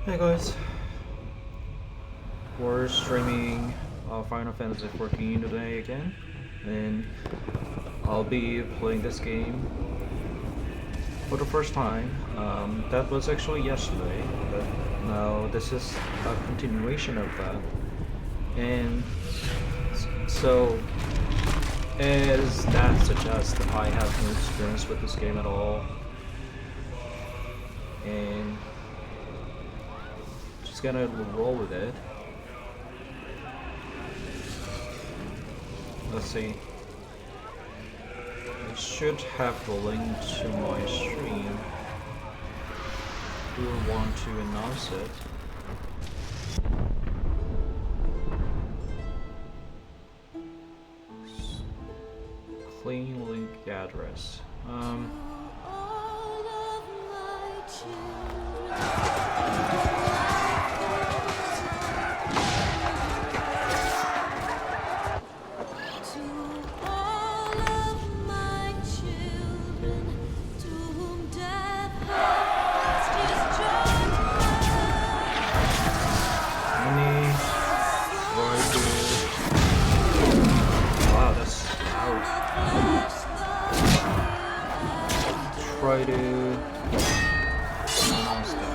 Hey guys, we're streaming Final Fantasy XIV today again, and I'll be playing this game for the first time. That was actually yesterday, but now this is a continuation of that. And so, as that suggests, I have no experience with this game at all, and just gonna roll with it. Let's see. I should have the link to my stream. Who will want to announce it? Clean link address. Wow, that's loud. Try to announce that.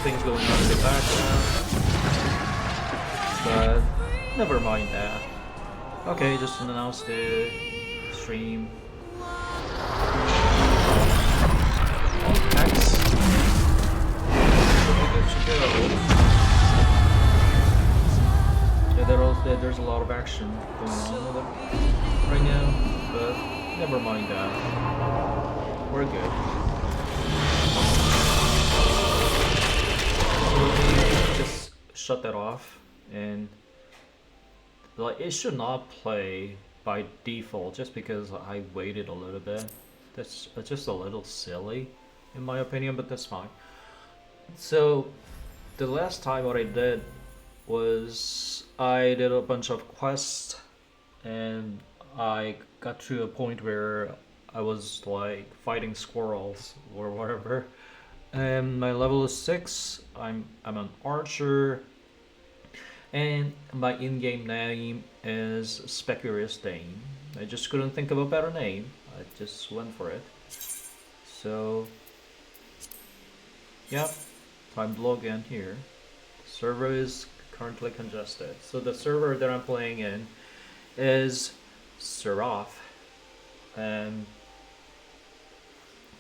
Things going on in the background, but never mind that. Okay, just announce the stream. Next, we're good to go. Yeah, there's a lot of action going on with it right now, but never mind that. We're good. Just shut that off, and like it should not play by default just because I waited a little bit. That's just a little silly in my opinion, but that's fine. So the last time what I did was I did a bunch of quests, and I got to a point where I was like fighting squirrels or whatever. And my level is 6. I'm an archer, and my in-game name is Specurious Dane. I just couldn't think of a better name. I just went for it. So, yeah, time to log in here. Server is currently congested. So the server that I'm playing in is Seraph, and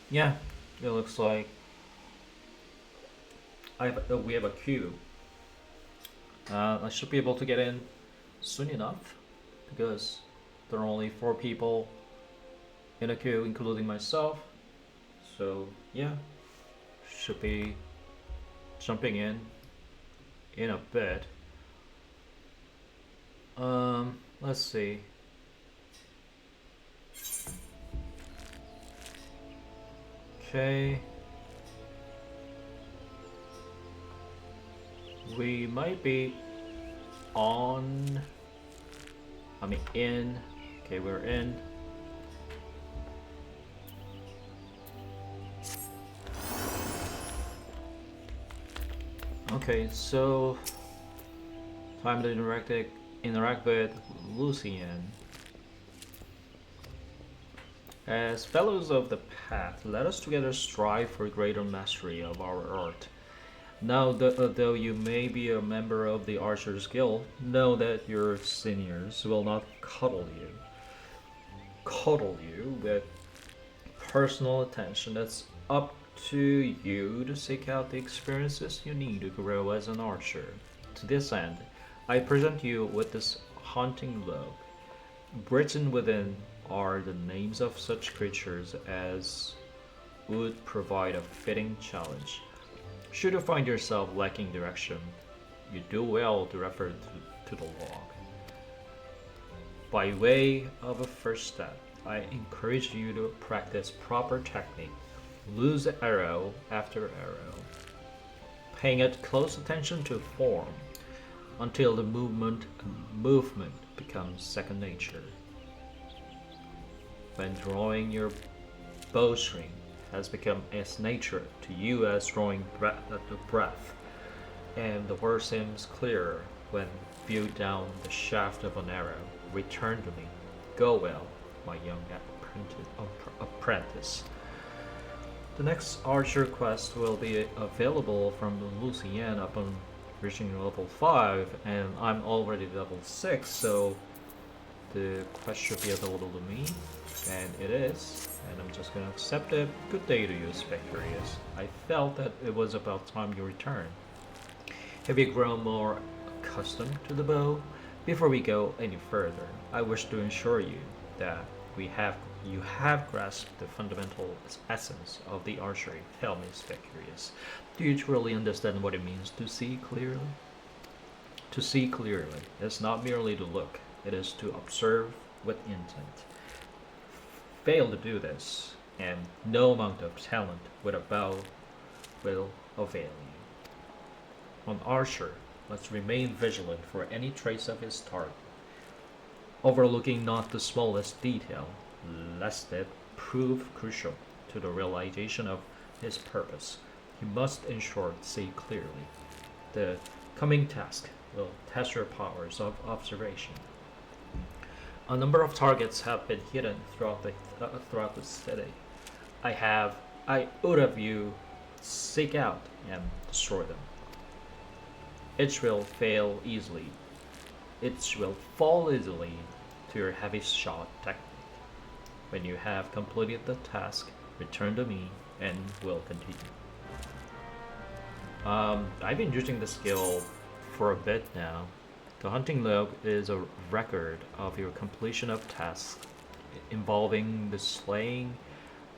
yeah, it looks like we have a queue. I should be able to get in soon enough because there are only 4 people in a queue, including myself. So yeah, should be jumping in a bit. Let's see. Okay. We might be on. I mean, in. Okay, we're in. Okay, so time to interact with Lucian. As fellows of the path, let us together strive for greater mastery of our art. Now, though you may be a member of the Archers Guild, know that your seniors will not coddle you with personal attention. It's up to you to seek out the experiences you need to grow as an archer. To this end, I present you with this haunting look. Written within are the names of such creatures as would provide a fitting challenge. Should you find yourself lacking direction, you do well to refer to the log. By way of a first step, I encourage you to practice proper technique. Lose arrow after arrow, paying it close attention to form until the movement becomes second nature. When drawing, your bowstring has become as nature to you as drawing the breath, and the word seems clearer when viewed down the shaft of an arrow. Return to me. Go well, my young apprentice. The next archer quest will be available from Lucien upon reaching level 5, and I'm already level 6, so the quest should be available to me, and it is, and I'm just gonna accept it. Good day to you, Specurious. I felt that it was about time you returned. Have you grown more accustomed to the bow? Before we go any further, I wish to assure you that you have grasped the fundamental essence of the archery. Tell me, Specurious, do you truly understand what it means to see clearly? To see clearly is not merely to look, it is to observe with intent. Fail to do this, and no amount of talent with a bow will avail you. An archer must remain vigilant for any trace of his target, overlooking not the smallest detail, lest it prove crucial to the realization of his purpose. He must, in short, see clearly. The coming task will test your powers of observation. A number of targets have been hidden throughout the city. I would have you seek out and destroy them. Each will fail easily. Each will fall easily to your heavy shot technique. When you have completed the task, return to me and we'll continue. I've been using the skill for a bit now. The hunting log is a record of your completion of tasks involving the slaying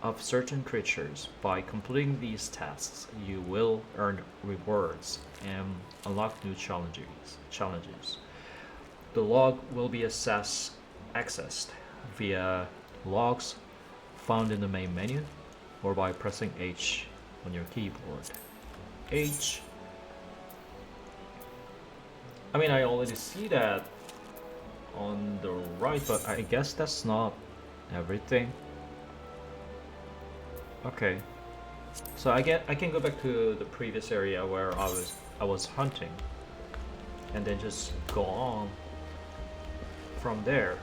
of certain creatures. By completing these tasks, you will earn rewards and unlock new challenges. The log will be accessed via logs found in the main menu or by pressing H on your keyboard. H. I mean, I already see that on the right, but I guess that's not everything. Okay, so I can go back to the previous area where I was hunting, and then just go on from there.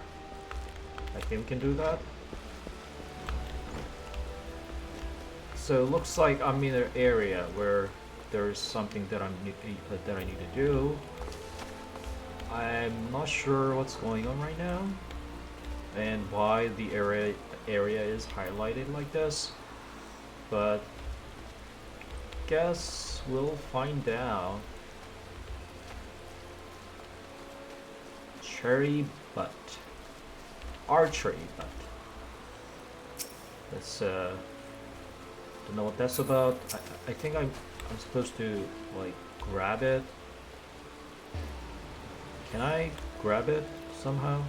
I think we can do that. So it looks like I'm in an area where there's something that I need to do. I'm not sure what's going on right now and why the area is highlighted like this, but guess we'll find out. Cherry butt, archery butt. Let's don't know what that's about. I think I'm supposed to like grab it. Can I grab it somehow?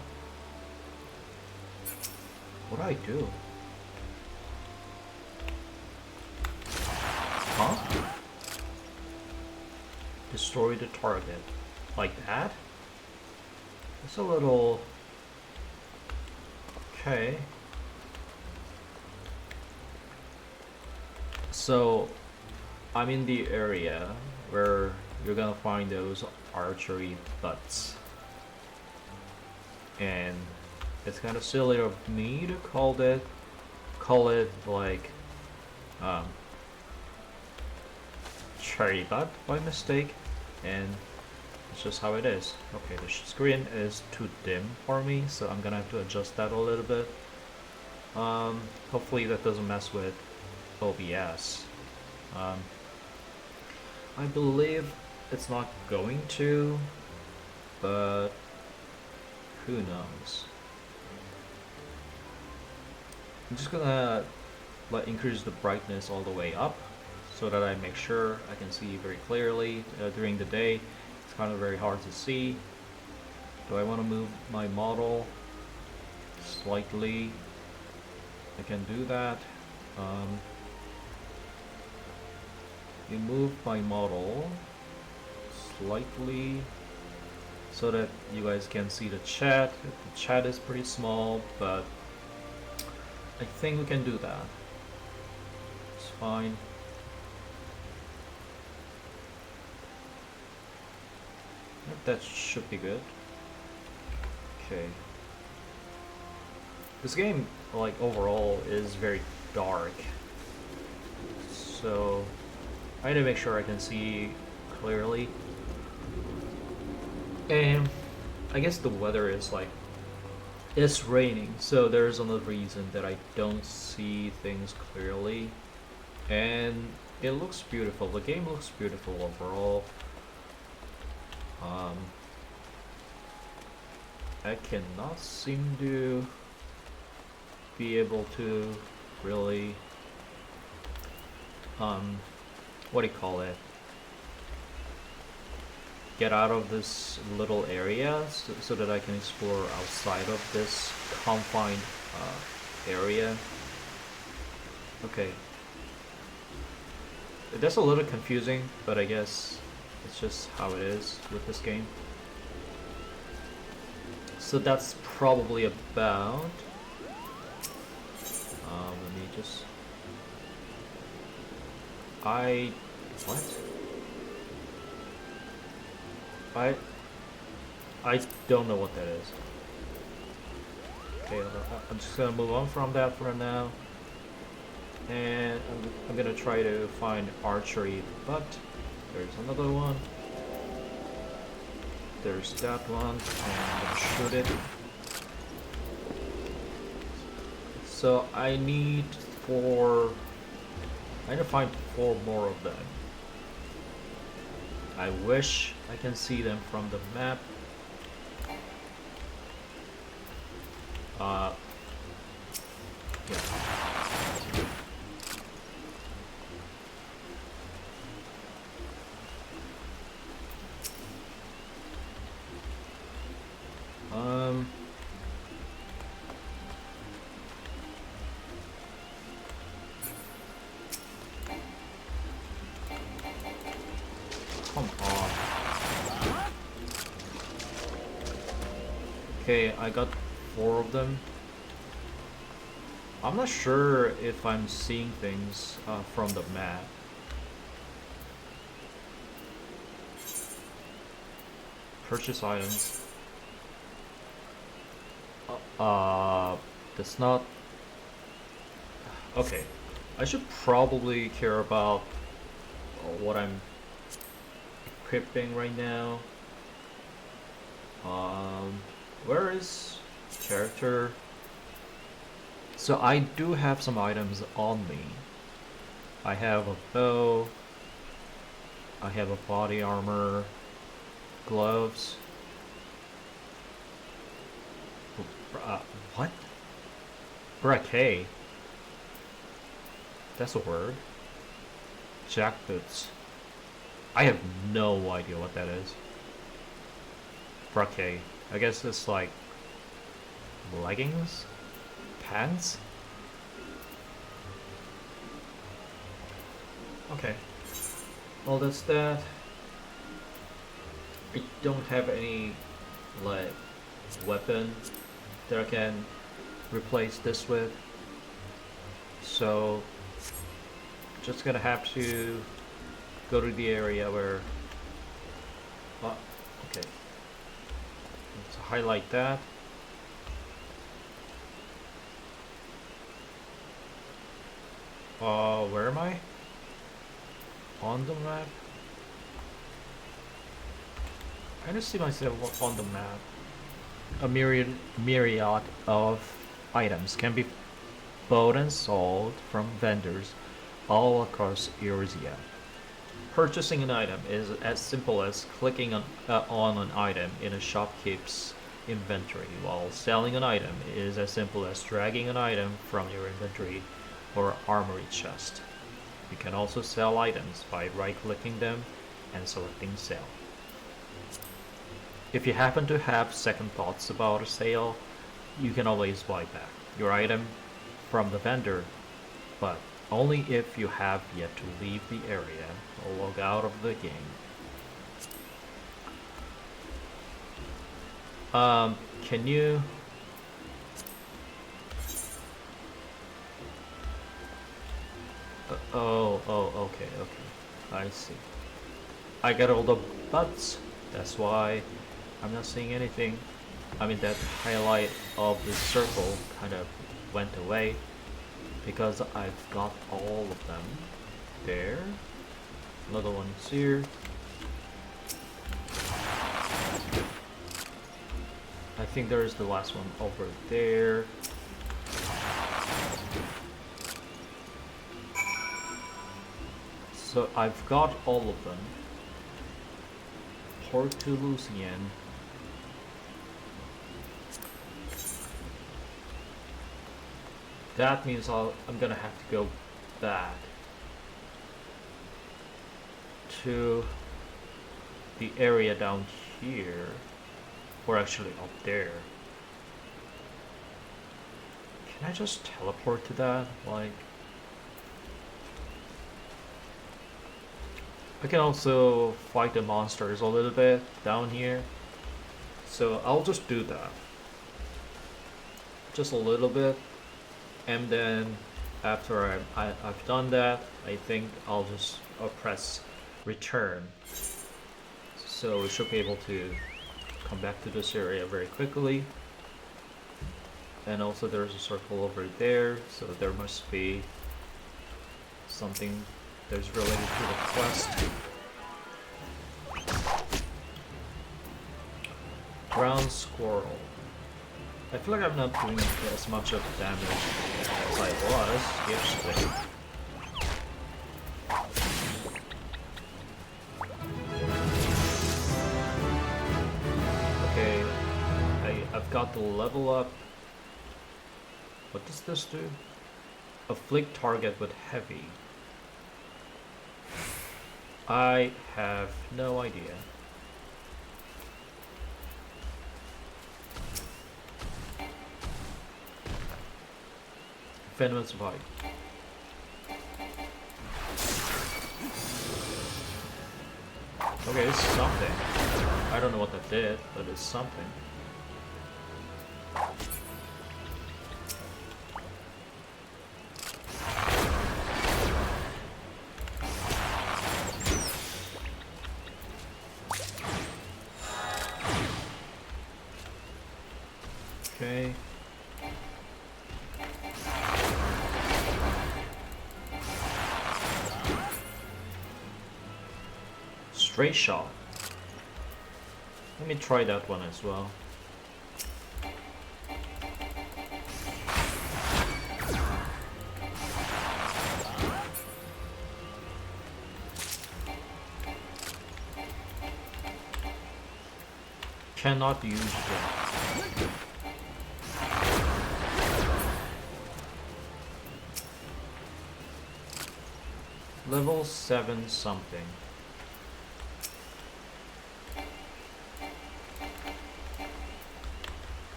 What do I do? Huh? Destroy the target. Like that? It's a little... Okay. So, I'm in the area where you're gonna find those archery butts. And it's kind of silly of me to call it like cherry butt by mistake, and it's just how it is. Okay, the screen is too dim for me, so I'm gonna have to adjust that a little bit. Hopefully that doesn't mess with OBS. I believe it's not going to, but who knows. I'm just gonna increase the brightness all the way up so that I make sure I can see very clearly. During the day, it's kind of very hard to see. Do I want to move my model slightly? I can do that. You move my model slightly so that you guys can see the chat. The chat is pretty small, but I think we can do that. It's fine. That should be good. Okay. This game, like, overall is very dark. So I need to make sure I can see clearly. And I guess the weather is like, it's raining, so there's another reason that I don't see things clearly. And it looks beautiful. The game looks beautiful overall. I cannot seem to be able to really what do you call it, get out of this little area so that I can explore outside of this confined area. Okay, that's a little confusing, but I guess it's just how it is with this game. So that's probably about let me just what? I don't know what that is. Okay, I'm just gonna move on from that for now. And I'm gonna try to find archery, but there's another one. There's that one, and I'll shoot it. So I need to find 4 more of them. I wish I can see them from the map. Yeah. Come on. Okay, I got 4 of them. I'm not sure if I'm seeing things from the map. Purchase items. That's not... Okay. I should probably care about what I'm equipping right now. Where is character? So I do have some items on me. I have a bow. I have a body armor. Gloves. What? Braquet. That's a word. Jackboots. I have no idea what that is. Braquet. I guess it's like leggings? Pants? Okay. Well, that's that. I don't have any, like, weapon that I can replace this with. So, just gonna have to go to the area where... okay. Let's highlight that. Where am I? On the map? I just see myself on the map. A myriad of items can be bought and sold from vendors all across Eurasia. Purchasing an item is as simple as clicking on an item in a shopkeep's inventory, while selling an item is as simple as dragging an item from your inventory or armory chest. You can also sell items by right-clicking them and selecting sell. If you happen to have second thoughts about a sale, you can always buy back your item from the vendor, but only if you have yet to leave the area or log out of the game. Can you... okay, I see. I got all the buts, that's why I'm not seeing anything. I mean, that highlight of the circle kind of went away because I've got all of them there. Another one is here. I think there is the last one over there. So I've got all of them. Hortulusian. That means I'm gonna have to go back to the area down here, or actually up there. Can I just teleport to that? Like, I can also fight the monsters a little bit down here, so I'll just do that. Just a little bit. And then after I've done that, I think I'll just press return. So we should be able to come back to this area very quickly. And also there's a circle over there, so there must be something that's related to the quest. Ground squirrel. I feel like I'm not doing as much of damage as I was yesterday. Okay, I've got the level up. What does this do? Afflict target with heavy. I have no idea. Venomous bite. Okay, it's something. I don't know what that did, but it's something. Okay. Straight shot. Let me try that one as well. Cannot use that. Level 7 something.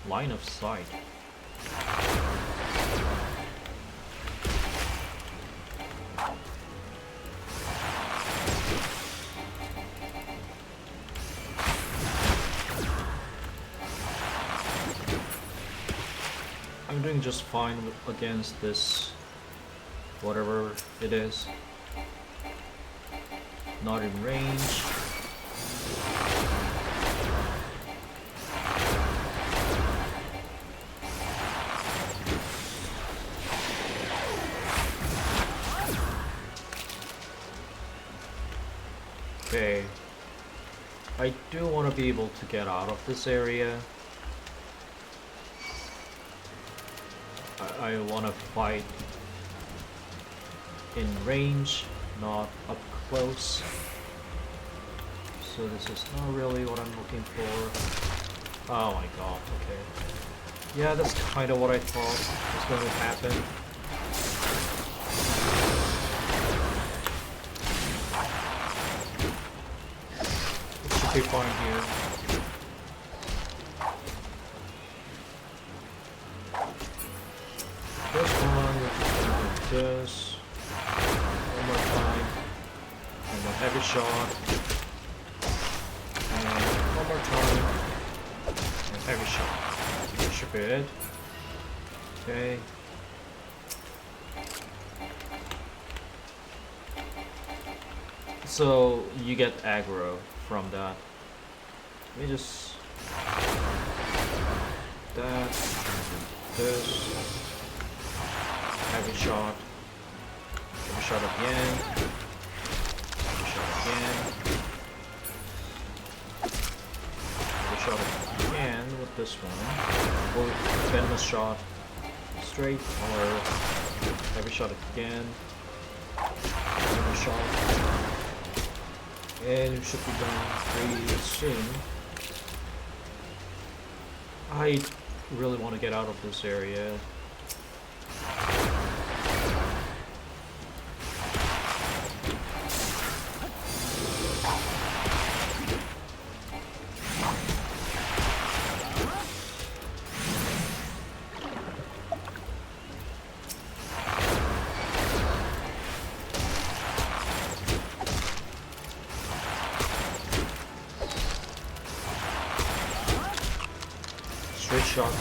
Line of sight. I'm doing just fine against this, whatever it is. Not in range. Okay, I do want to be able to get out of this area. I want to fight in range, not up close. So this is not really what I'm looking for. Oh my god, okay. Yeah, that's kind of what I thought was going to happen. be fine here. This one, we're just gonna do this. One more time. And then heavy shot. And one more time. And heavy shot. That should be it. Okay. So you get aggro from that. Let me just that this heavy shot again, heavy shot again, heavy shot again with this one, or venomous shot straight, or heavy shot again, venomous shot. And it should be done pretty soon. I really want to get out of this area. Straight shot.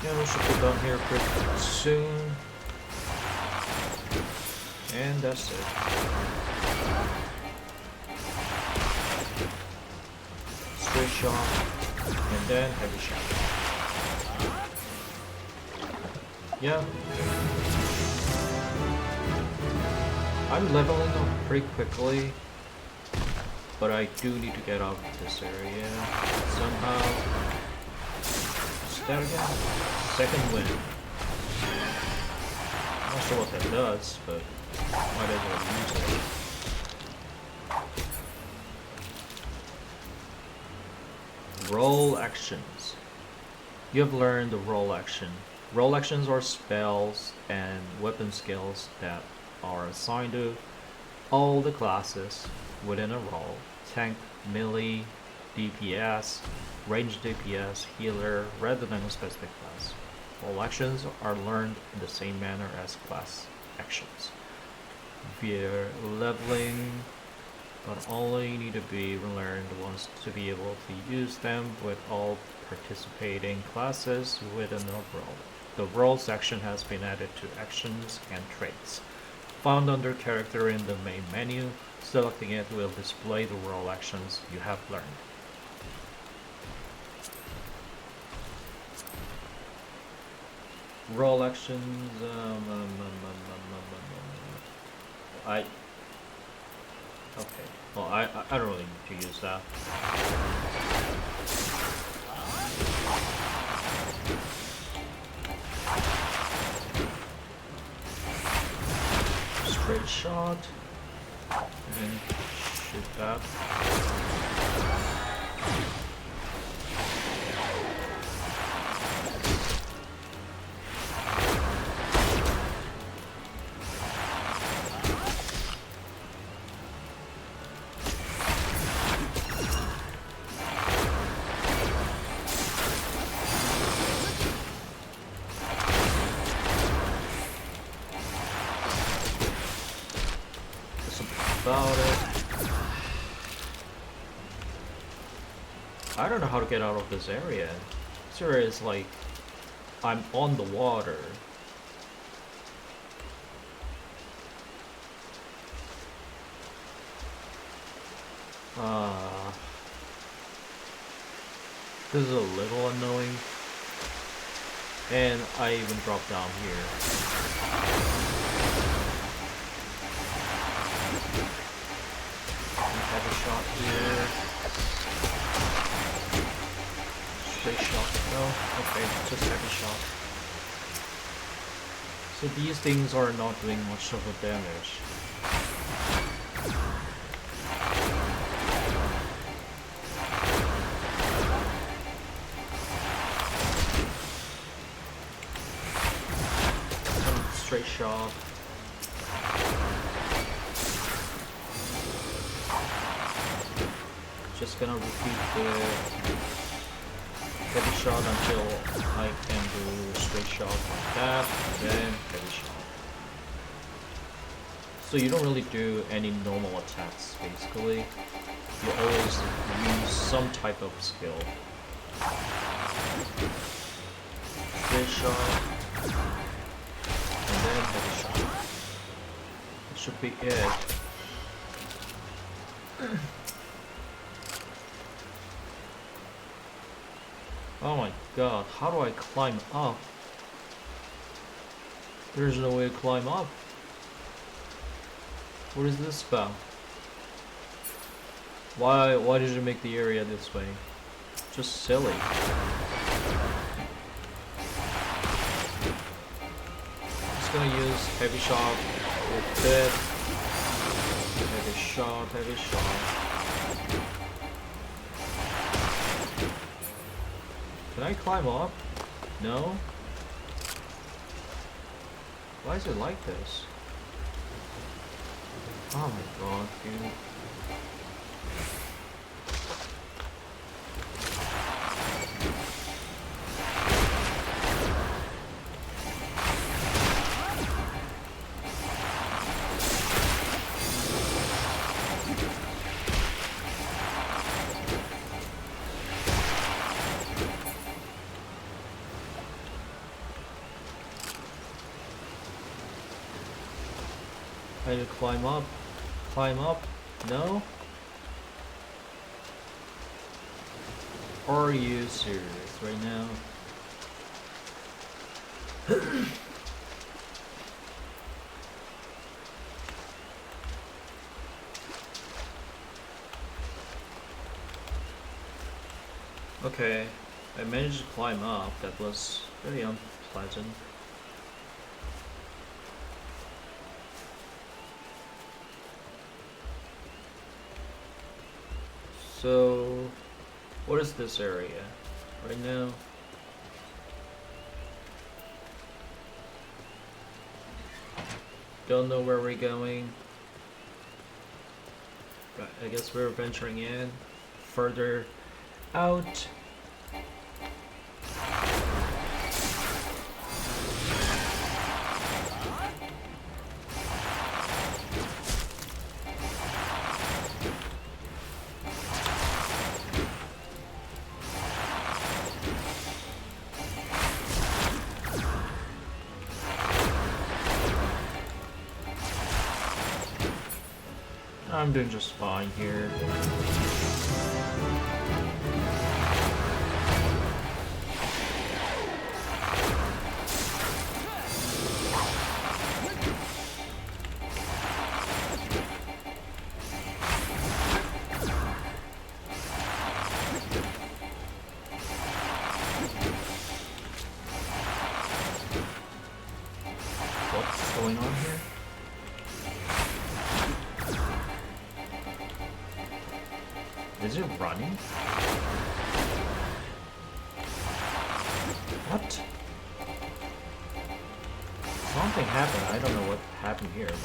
Yeah, we should be done here pretty soon. And that's it. Straight shot. And then heavy shot. Yeah. I'm leveling up pretty quickly, but I do need to get out of this area somehow. Is that again? Second win. Not sure what that does, but might as well use it. Roll actions. You have learned the roll action. Roll actions are spells and weapon skills that are assigned to all the classes within a role. Tank, melee, DPS, ranged DPS, healer, rather than a specific class. Roll actions are learned in the same manner as class actions. Via leveling, but only need to be relearned once to be able to use them with all participating classes within a role. The role section has been added to actions and traits. Found under character in the main menu, selecting it will display the role actions you have learned. Role actions, okay, well I don't really need to use that. Straight shot, and shoot that. About it. I don't know how to get out of this area. This area is like I'm on the water. This is a little annoying. And I even dropped down here. Heavy shot here. Straight shot. No, okay, just heavy shot. So these things are not doing much of a damage. shot. Just gonna repeat the heavy shot until I can do straight shot like that, then heavy shot. So you don't really do any normal attacks basically. You always use some type of skill. Straight shot, and then heavy shot. That should be it. Oh my god, how do I climb up? There's no way to climb up. What is this about? Why did you make the area this way? Just silly. Just gonna use heavy shot with it. Heavy shot, heavy shot. Can I climb up? No? Why is it like this? Oh my god, dude. I need to climb up. Climb up? No? Are you serious right now? Okay, I managed to climb up. That was very unpleasant. So, what is this area right now? Don't know where we're going. But I guess we're venturing in further out. I'm doing just fine here. What's going on here? Is it running? What? Something happened. I don't know what happened here, but...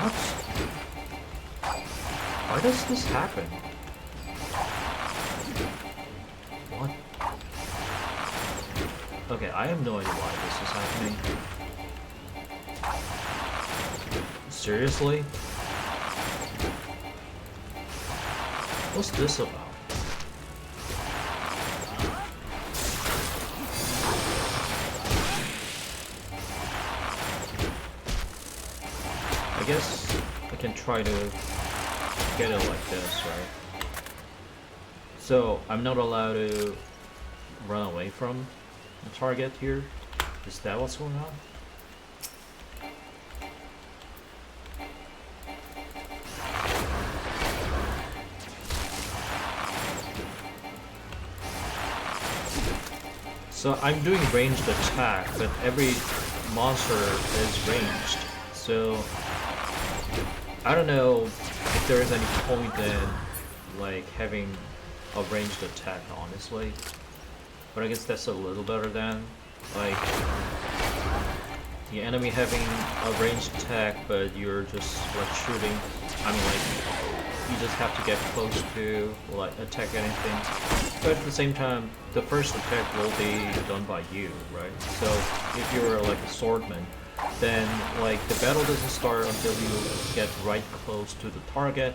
What? Why does this happen? What? Okay, I have no idea why this is happening. Seriously? What's this about? I guess I can try to get it like this, right? So, I'm not allowed to run away from the target here? Is that what's going on? So I'm doing ranged attack, but every monster is ranged. So I don't know if there is any point in like having a ranged attack, honestly. But I guess that's a little better than like the enemy having a ranged attack, but you're just like shooting. I mean, like you just have to get close to like attack anything. But at the same time, the first attack will be done by you, right? So if you're like a swordman, then like the battle doesn't start until you get right close to the target,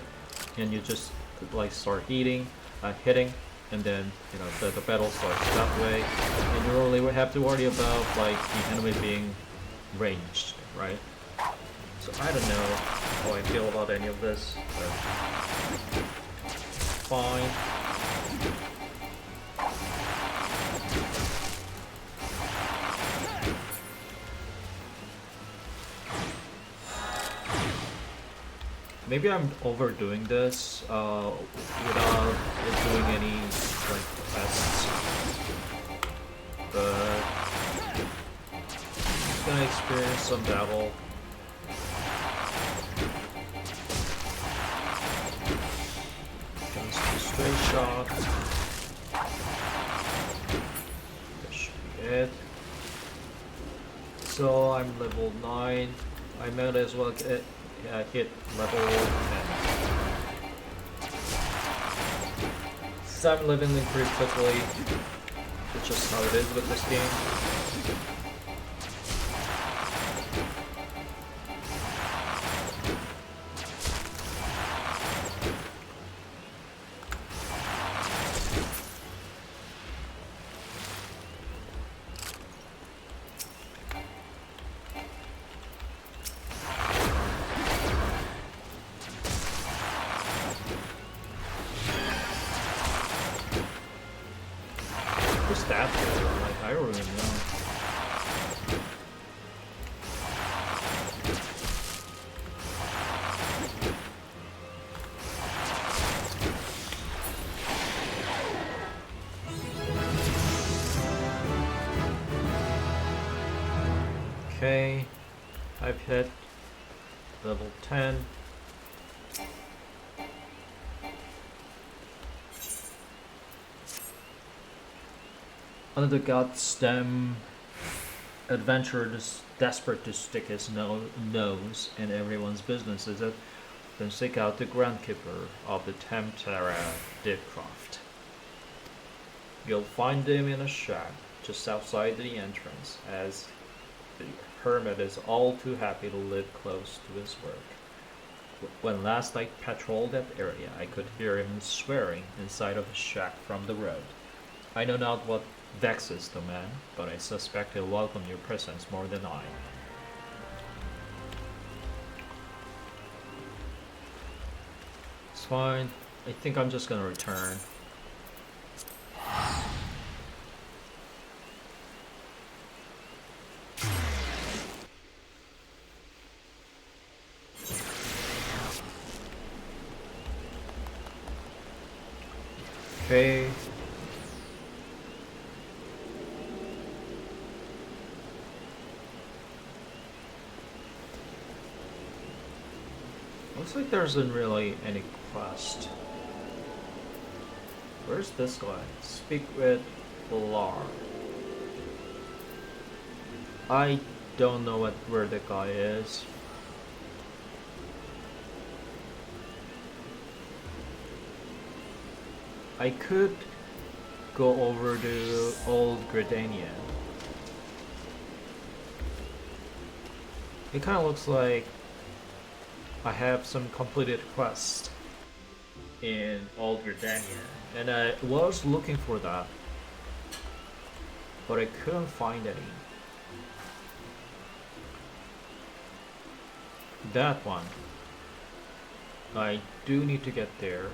and you just like start hitting, and then you know the battle starts that way, and you only have to worry about like the enemy being ranged, right? So I don't know how I feel about any of this, but fine. Maybe I'm overdoing this without doing any like tests, but I'm just gonna experience some battle. Just straight shot. That should be it. So I'm level 9. I might as well hit level 10. So I'm leveling pretty quickly, which is how it is with this game. Who's that for? Like, I don't even know. Okay, I've hit level 10. Another goddamn adventurer just desperate to stick his nose in everyone's business, is it? Then seek out the groundkeeper of the Temptera Dipcroft. You'll find him in a shack just outside the entrance, as the hermit is all too happy to live close to his work. When last I patrolled that area, I could hear him swearing inside of the shack from the road. I know not what vexes the man, but I suspect he'll welcome your presence more than I. It's fine. I think I'm just gonna return. Okay. Looks like there isn't really any quest. Where's this guy? Speak with Lar. I don't know where the guy is. I could go over to Old Gridania. It kind of looks like I have some completed quest in Old Gridania, and I was looking for that, but I couldn't find any. That one, I do need to get there.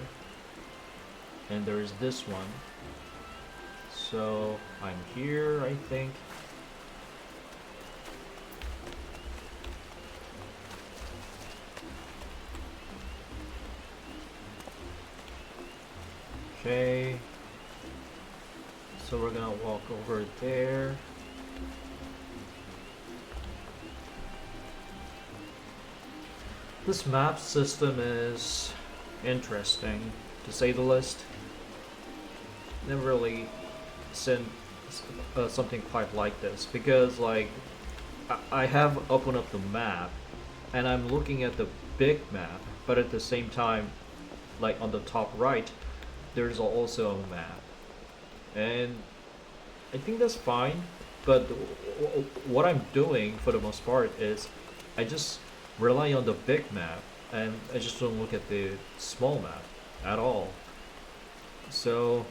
And there's this one. So I'm here, I think. Okay. So we're gonna walk over there. This map system is interesting, to say the least. Never really seen something quite like this because, like, I have opened up the map and I'm looking at the big map, but at the same time, like on the top right, there's also a map, and I think that's fine. But what I'm doing for the most part is I just rely on the big map and I just don't look at the small map at all. So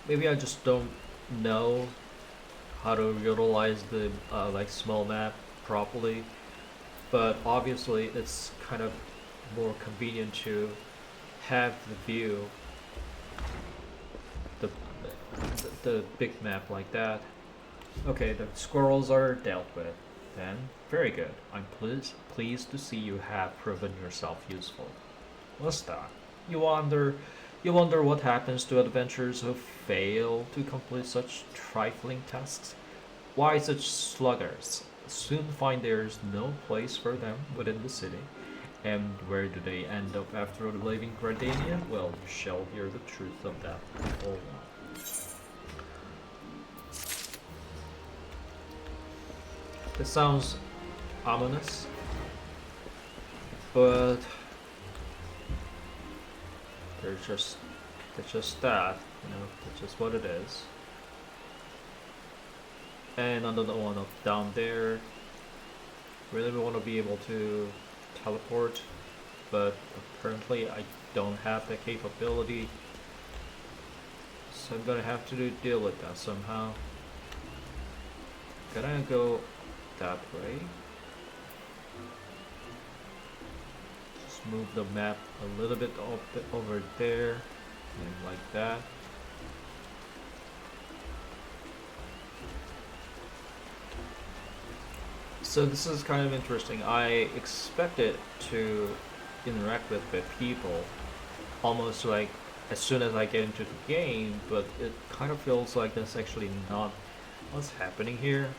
maybe I just don't know how to utilize the like small map properly. But obviously, it's kind of more convenient to have the view, the the big map like that. Okay, the squirrels are dealt with. Then, very good. I'm pleased to see you have proven yourself useful. What's that? You wonder, you wonder what happens to adventurers who fail to complete such trifling tasks? Why such sluggards soon find there's no place for them within the city. And where do they end up after leaving Gardania? Well, you shall hear the truth of that before long. This sounds ominous, but there's just it's just that, it's just what it is. And another one up down there. Really want to be able to teleport, but apparently I don't have the capability. So I'm gonna have to deal with that somehow. Can I go that way? Just move the map a little bit over there, and like that. So this is kind of interesting. I expected to interact with the people almost like as soon as I get into the game, but it kind of feels like that's actually not what's happening here.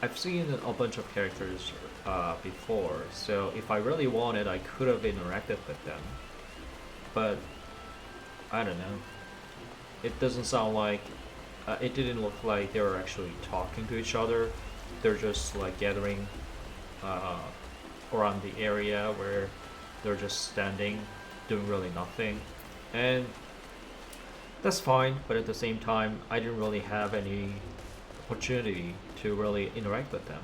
I've seen a bunch of characters before, so if I really wanted, I could have interacted with them. But I don't know. It doesn't sound like it didn't look like they were actually talking to each other. They're just like gathering uh, around the area where they're just standing, doing really nothing, and that's fine. But at the same time, I didn't really have any opportunity to really interact with them.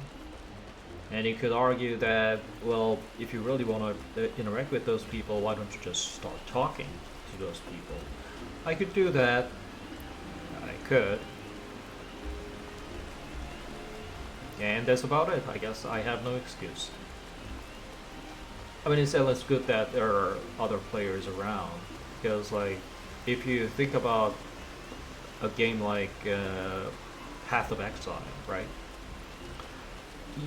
And you could argue that, well, if you really want to interact with those people, why don't you just start talking to those people? I could do that. I could. And that's about it. I guess I have no excuse. I mean, it's at least good that there are other players around. Because, like, if you think about a game like Path of Exile, right?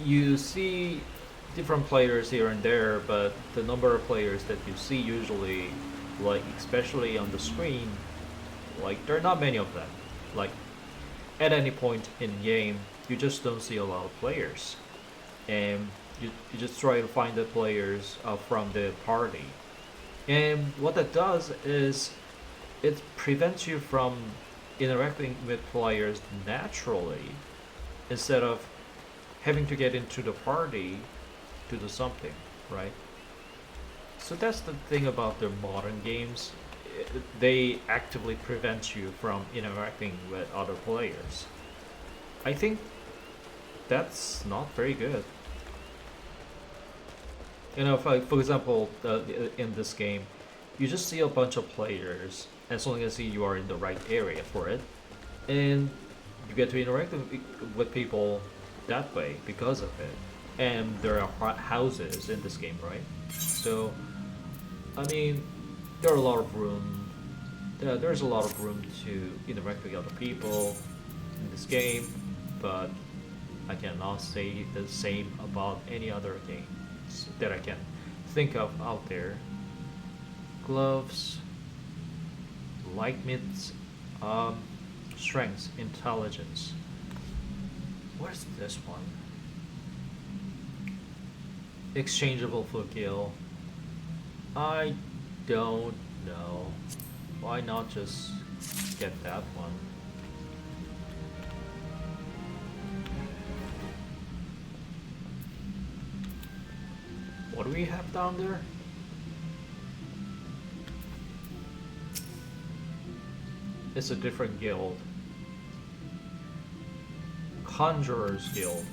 You see different players here and there, but the number of players that you see usually, like, especially on the screen, like, there are not many of them. Like, at any point in game, you just don't see a lot of players, and you just try to find the players from the party. And what that does is it prevents you from interacting with players naturally instead of having to get into the party to do something, right? So that's the thing about the modern games. They actively prevent you from interacting with other players. I think that's not very good. If, like, for example, in this game, you just see a bunch of players as long as you are in the right area for it, and you get to interact with people that way because of it. And there are houses in this game, right? So, I mean, there are a lot of room. There's a lot of room to interact with other people in this game, but I cannot say the same about any other games that I can think of out there. Gloves, light mitts, strength, intelligence. Where's this one? Exchangeable for Gil. I don't know. Why not just get that one? What do we have down there? It's a different guild. Conjurer's Guild.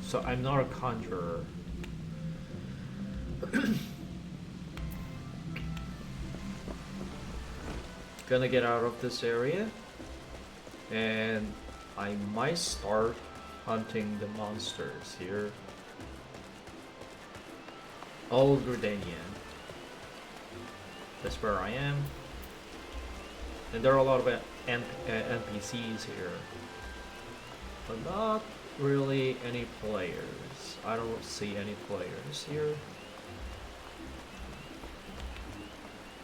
So I'm not a conjurer. Gonna get out of this area, and I might start hunting the monsters here. Old Redanian. That's where I am. And there are a lot of NPCs here, but not really any players. I don't see any players here.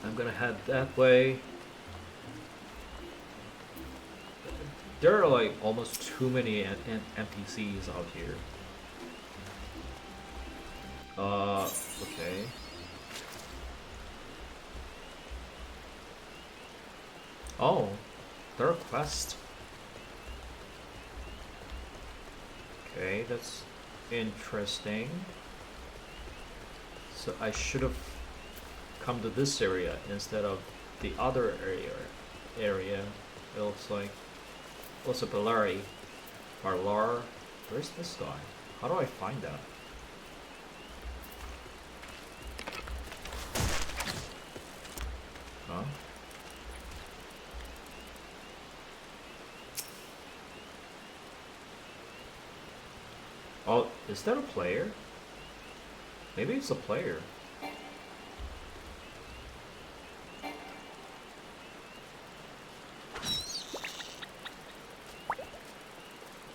I'm gonna head that way. There are like almost too many NPCs out here. Okay. Oh, there are quests. Okay, that's interesting. So I should have come to this area instead of the other area. It looks like. Also, Balari. Barlar. Where's this guy? How do I find that? Huh? Oh, is that a player? Maybe it's a player.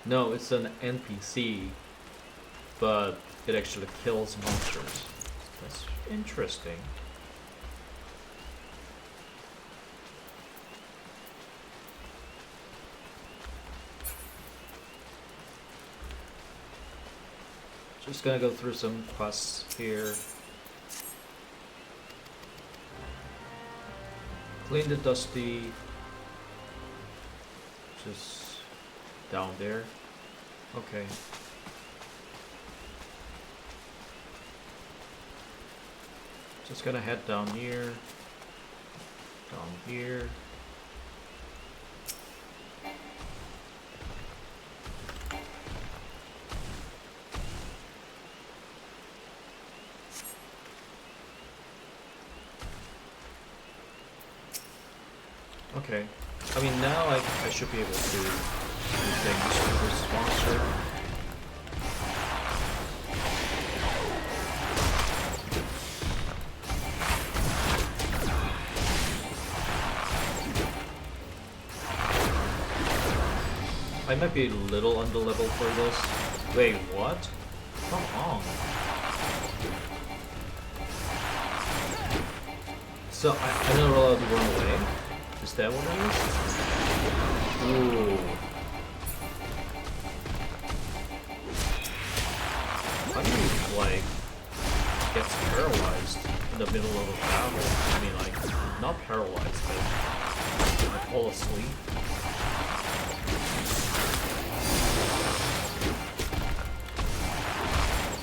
No, it's an NPC, but it actually kills monsters. That's interesting. Just gonna go through some quests here. Clean the dusty. Just down there. Okay. Just gonna head down here. Down here. Okay. I mean, now I should be able to do things with this monster. I might be a little underleveled for this. Wait, what? Come on. So I'm not allowed to run away? Is that what it is? Ooh. How do you, like, get paralyzed in the middle of a battle? I mean, like, not paralyzed, but I fall asleep.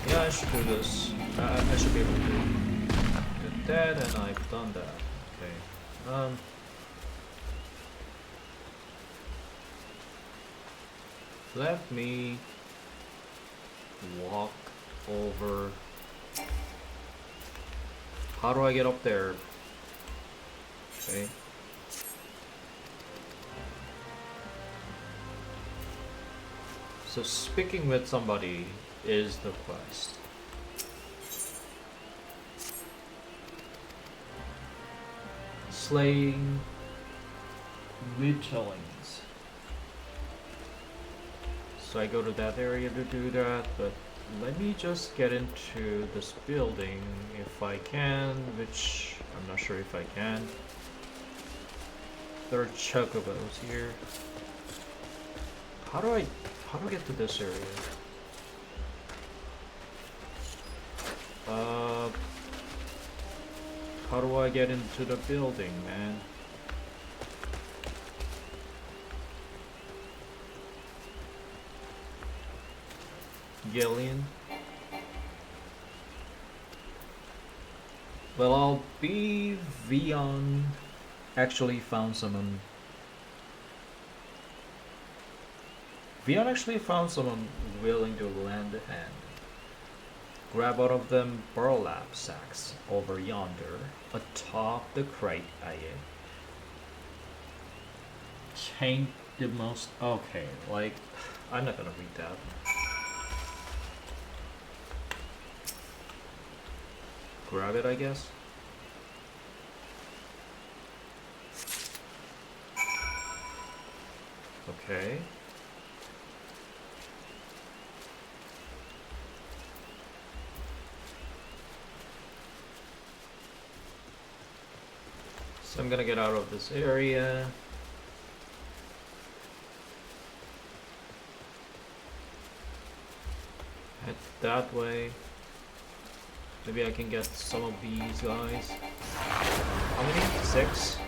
Yeah, I should do this. I should be able to do that, and I've done that. Okay. Let me walk over. How do I get up there? Okay. So speaking with somebody is the quest. Slaying witchlings. So I go to that area to do that, but let me just get into this building if I can, which I'm not sure if I can. There are chocobos here. How do I get to this area? Uh, how do I get into the building, man? Gillian? Well, I'll be Vion. Actually found someone. Vion actually found someone willing to lend a hand. Grab out of them burlap sacks over yonder, atop the crate, aye. Change the most. Okay, like, I'm not gonna read that. Grab it, I guess. Okay. So I'm gonna get out of this area. Head that way. Maybe I can get some of these guys. How many? 6?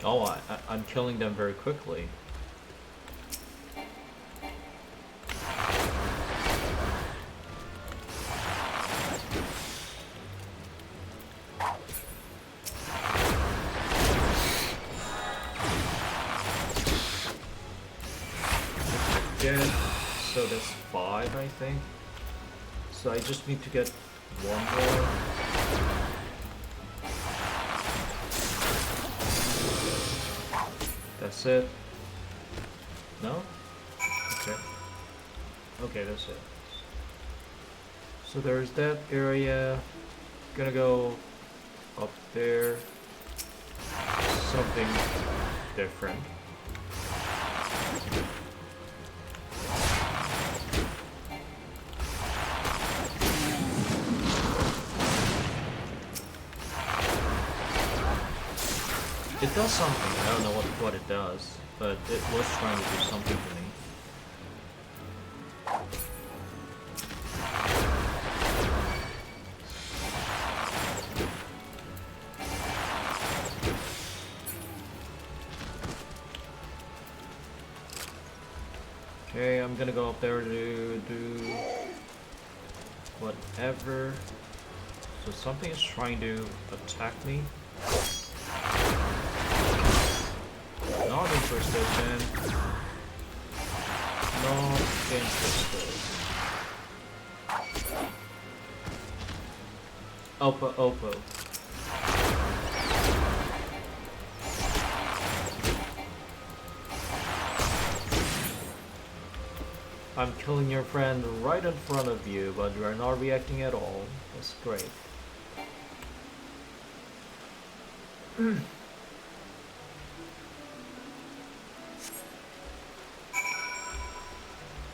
Oh, I'm killing them very quickly. Again, so that's 5, I think. So I just need to get one more. That's it. No? Okay. Okay, that's it. So there's that area. Gonna go up there. Something different. It does something. I don't know what it does, but it was trying to do something to me. Okay, I'm gonna go up there to do whatever. So something is trying to attack me. Not interested, man. Not interested. Oppo. I'm killing your friend right in front of you, but you are not reacting at all. That's great.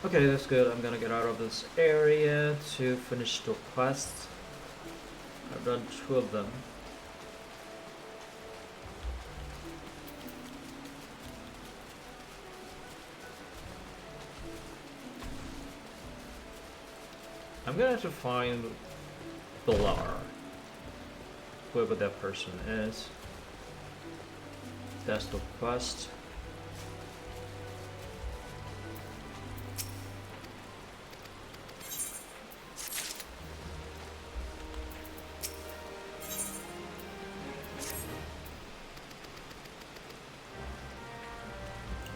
Okay, that's good. I'm gonna get out of this area to finish the quest. I've done 2 of them. I'm gonna have to find Bilar, whoever that person is. That's the quest.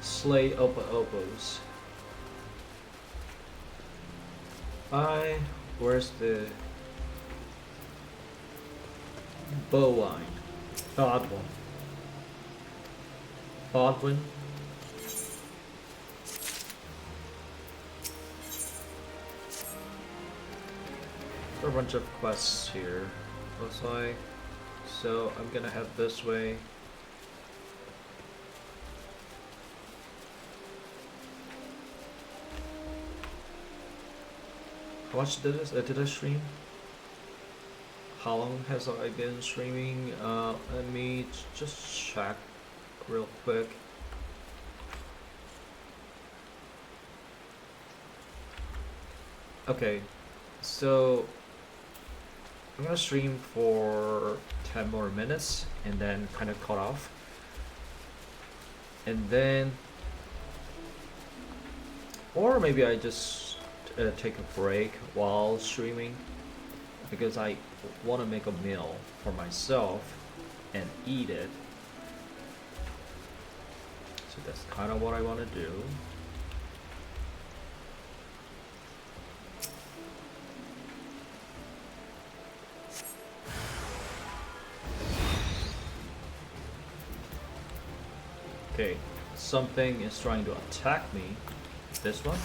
Slay Oppos. Where's the bowline? Bodwin. Bodwin. There are a bunch of quests here, looks like. So I'm gonna head this way. How much did I stream? How long has I been streaming? Let me just check real quick. Okay, so I'm gonna stream for 10 more minutes and then kind of cut off. And then, or maybe I just take a break while streaming because I want to make a meal for myself and eat it. So that's kind of what I want to do. Okay, something is trying to attack me. This one?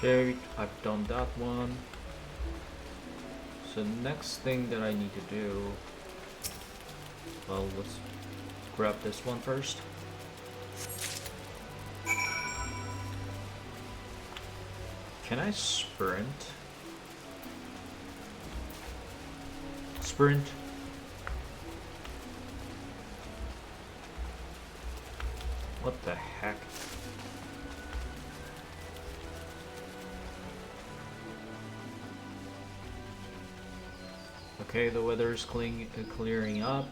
Okay, I've done that one. So next thing that I need to do, well, let's grab this one first. Can I sprint? Sprint. What the heck? Okay, the weather's clearing up.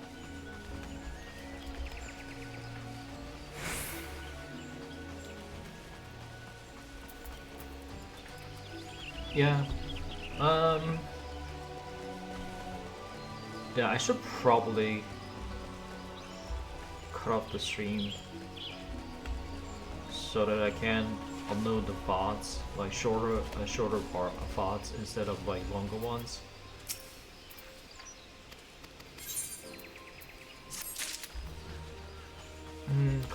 Yeah. Yeah, I should probably cut off the stream so that I can upload the VODs, like shorter VODs instead of like longer ones.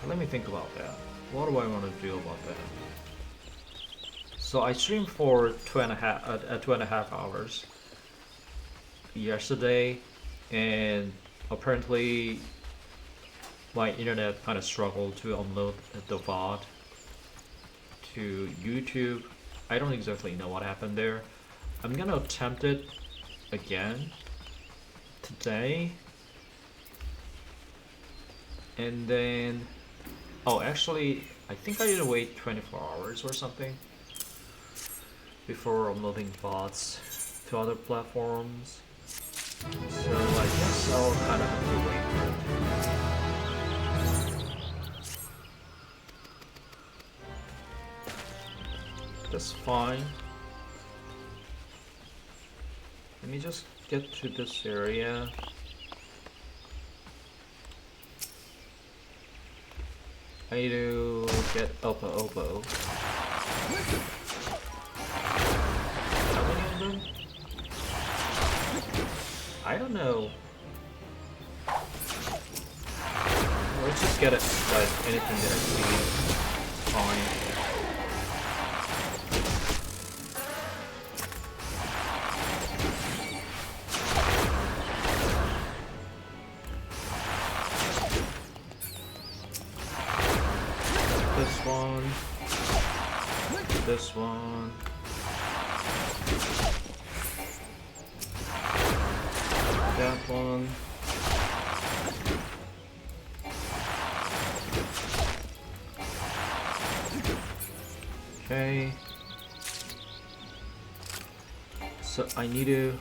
Let me think about that. What do I want to do about that? So I streamed for 2.5 hours yesterday, and apparently my internet kind of struggled to upload the VOD to YouTube. I don't exactly know what happened there. I'm gonna attempt it again today. And then, oh, actually, I think I need to wait 24 hours or something before uploading VODs to other platforms. So I guess I'll kind of have to wait for it. That's fine. Let me just get to this area. I need to get Opo. How many of them? I don't know. Let's just get it, like, anything that I see. Fine. This one. That one. Okay. So I need to...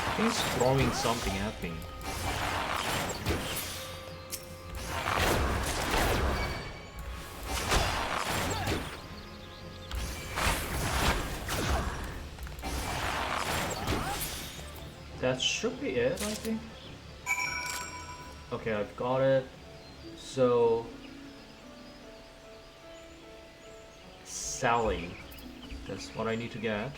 I think it's throwing something at me. That should be it, I think. Okay, I've got it. So... Sally. That's what I need to get.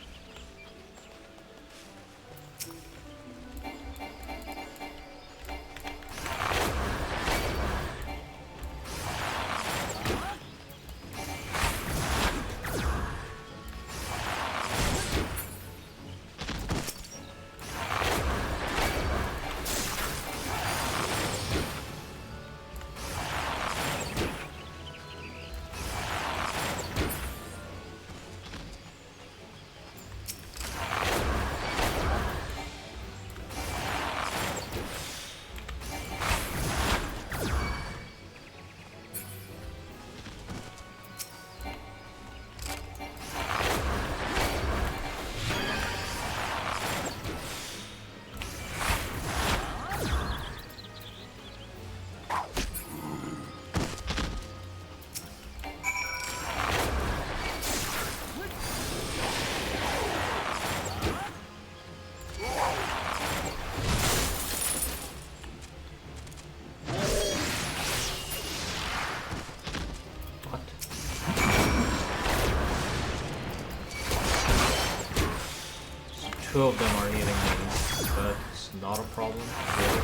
Two of them are hitting me, but it's not a problem, really.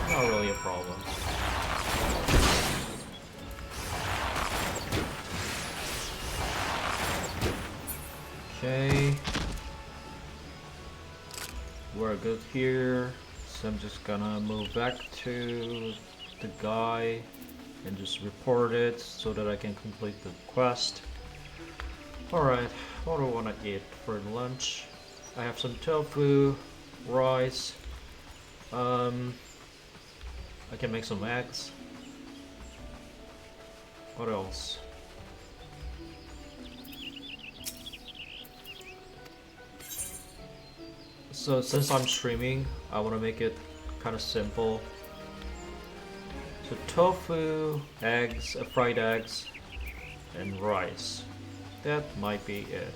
Not really a problem. Okay. We're good here, so I'm just gonna move back to the guy and just report it so that I can complete the quest. Alright, what do I want to eat for lunch? I have some tofu, rice, I can make some eggs. What else? So since I'm streaming, I want to make it kind of simple. So tofu, eggs, fried eggs, and rice. That might be it.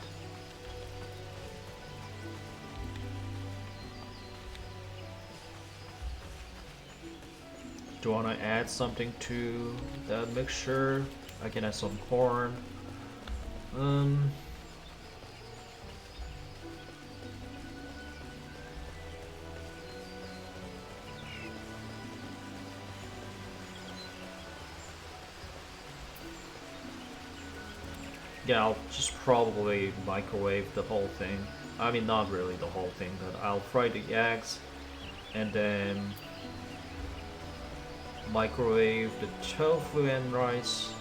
Do I want to add something to that mixture? I can add some corn. Yeah, I'll just probably microwave the whole thing. I mean, not really the whole thing, but I'll fry the eggs and then microwave the tofu and rice,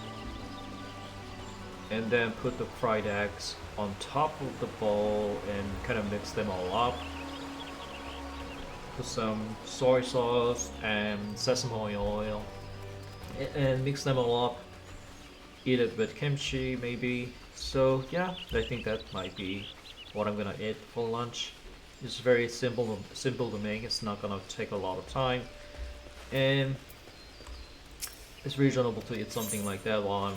and then put the fried eggs on top of the bowl and kind of mix them all up. Put some soy sauce and sesame oil and mix them all up. Eat it with kimchi maybe. So yeah, I think that might be what I'm gonna eat for lunch. It's very simple to make. It's not gonna take a lot of time, and it's reasonable to eat something like that while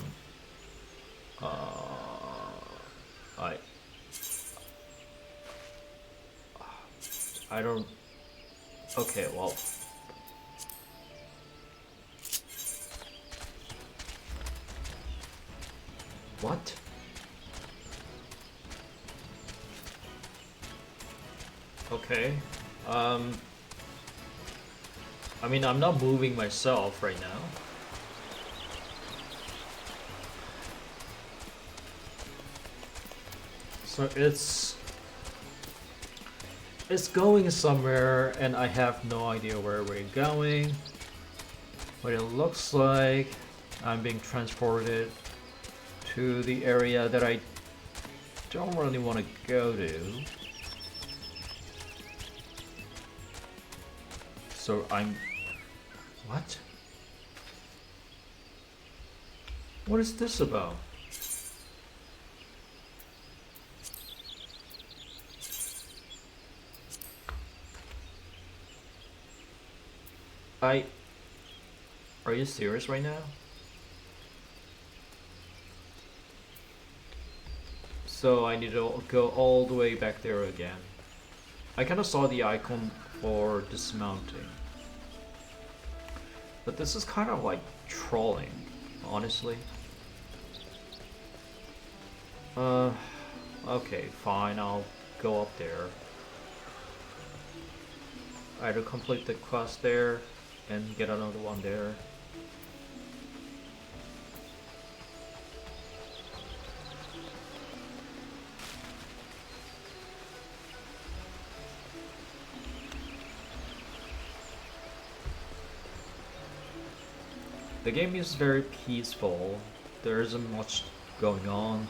I don't. Okay, well. What? Okay. I mean, I'm not moving myself right now. So it's going somewhere and I have no idea where we're going. But it looks like I'm being transported to the area that I don't really want to go to. So I'm... What? What is this about? Are you serious right now? So I need to go all the way back there again. I kind of saw the icon for dismounting. But this is kind of like trolling, honestly. Okay, fine, I'll go up there. Either complete the quest there and get another one there. The game is very peaceful. There isn't much going on,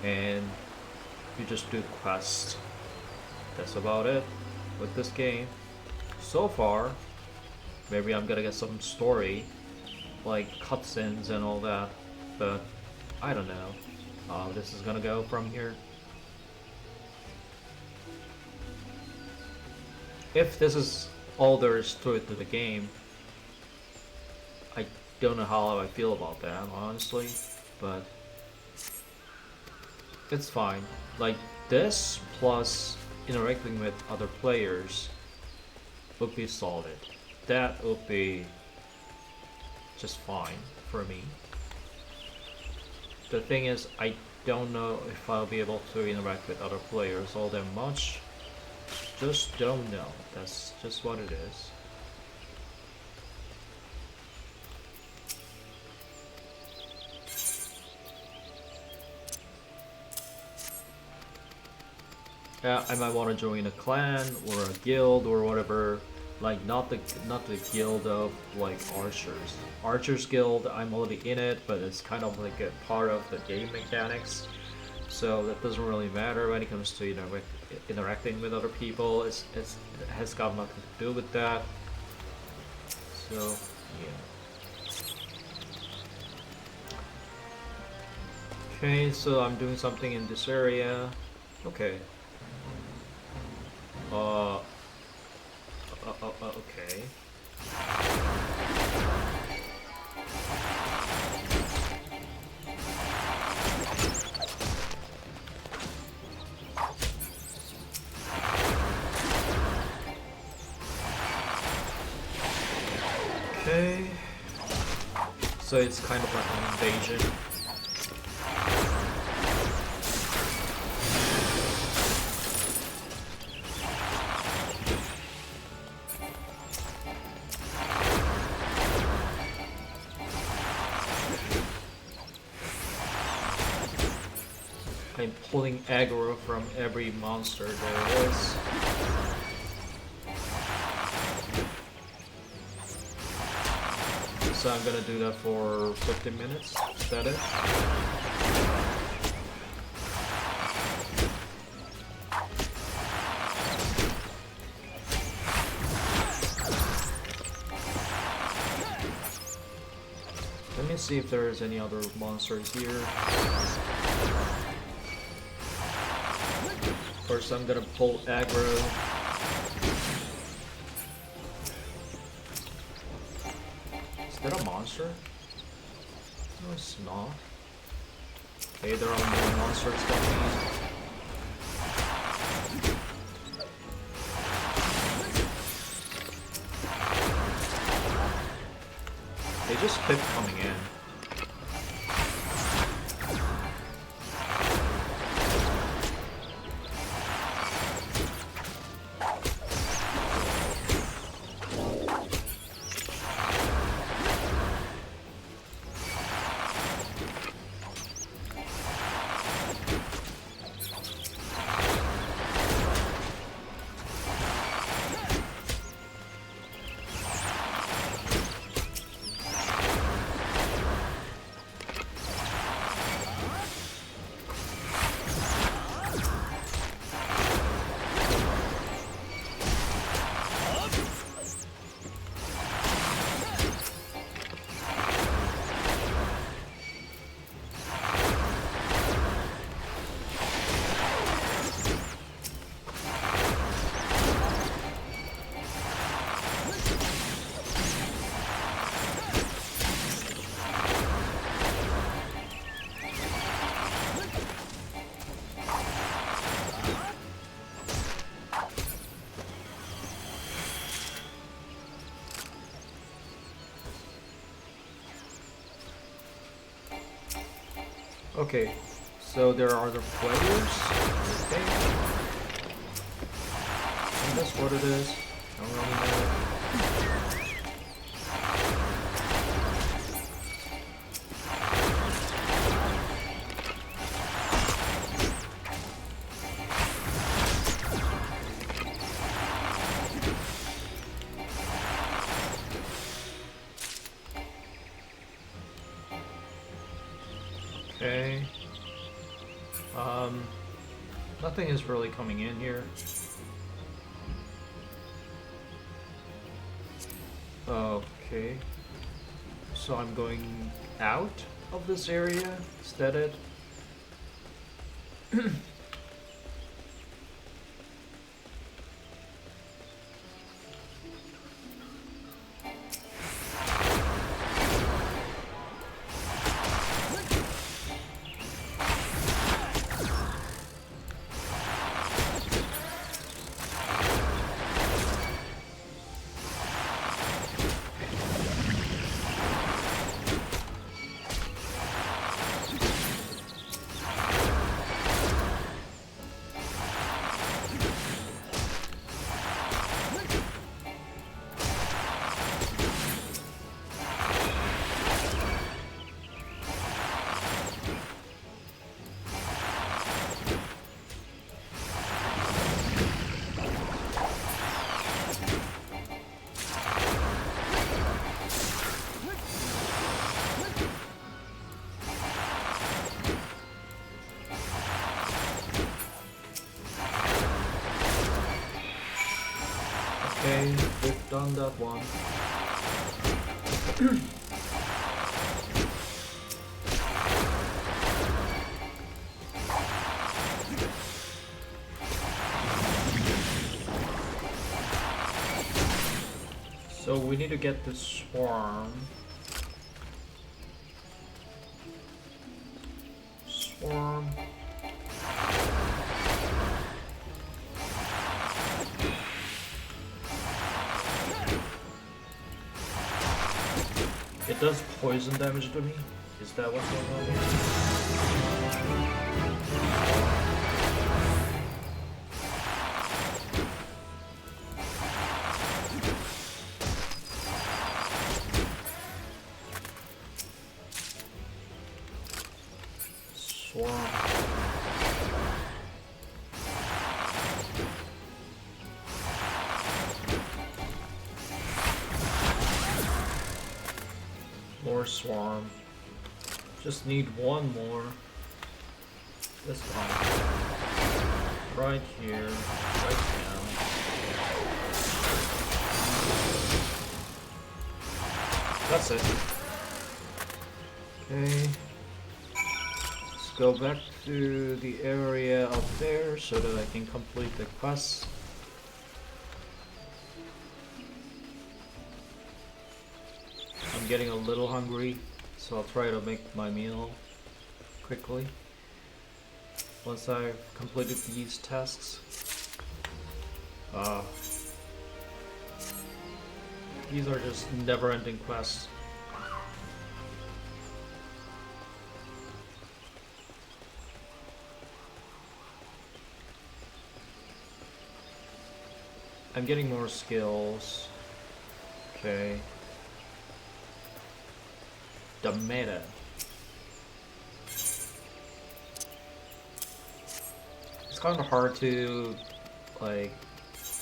and you just do quests. That's about it with this game. So far, maybe I'm gonna get some story, like cutscenes and all that, but I don't know how this is gonna go from here. If this is all there is to it to the game, I don't know how I feel about that, honestly, but it's fine. Like, this plus interacting with other players would be solid. That would be just fine for me. The thing is, I don't know if I'll be able to interact with other players all that much. Just don't know. That's just what it is. Yeah, I might want to join a clan or a guild or whatever. Like not the guild of like archers. Archers guild, I'm already in it, but it's kind of like a part of the game mechanics. So that doesn't really matter when it comes to interacting with other people. It has got nothing to do with that. So yeah. Okay, so I'm doing something in this area. Okay. Okay. Okay. So it's kind of like an invasion. I'm pulling aggro from every monster there is. So I'm gonna do that for 15 minutes. Is that it? Let me see if there's any other monsters here. First I'm gonna pull aggro. Is that a monster? No, it's not. Okay, there are more monsters coming. They just kept coming in. Okay, So there are other players. Okay. And that's what it is. I don't really know. Okay. Nothing is really coming in here. Okay. So I'm going out of this area instead. Okay, we've done that one. So we need to get the swarm. Swarm. It does poison damage to me. Is that what's going on here? Swarm. More swarm. Just need one more. This one. Right here. Right now. That's it. Okay. Let's go back to the area up there so that I can complete the quest. I'm getting a little hungry, so I'll try to make my meal quickly once I've completed these tasks. These are just never-ending quests. I'm getting more skills. Okay. The meta. It's kind of hard to like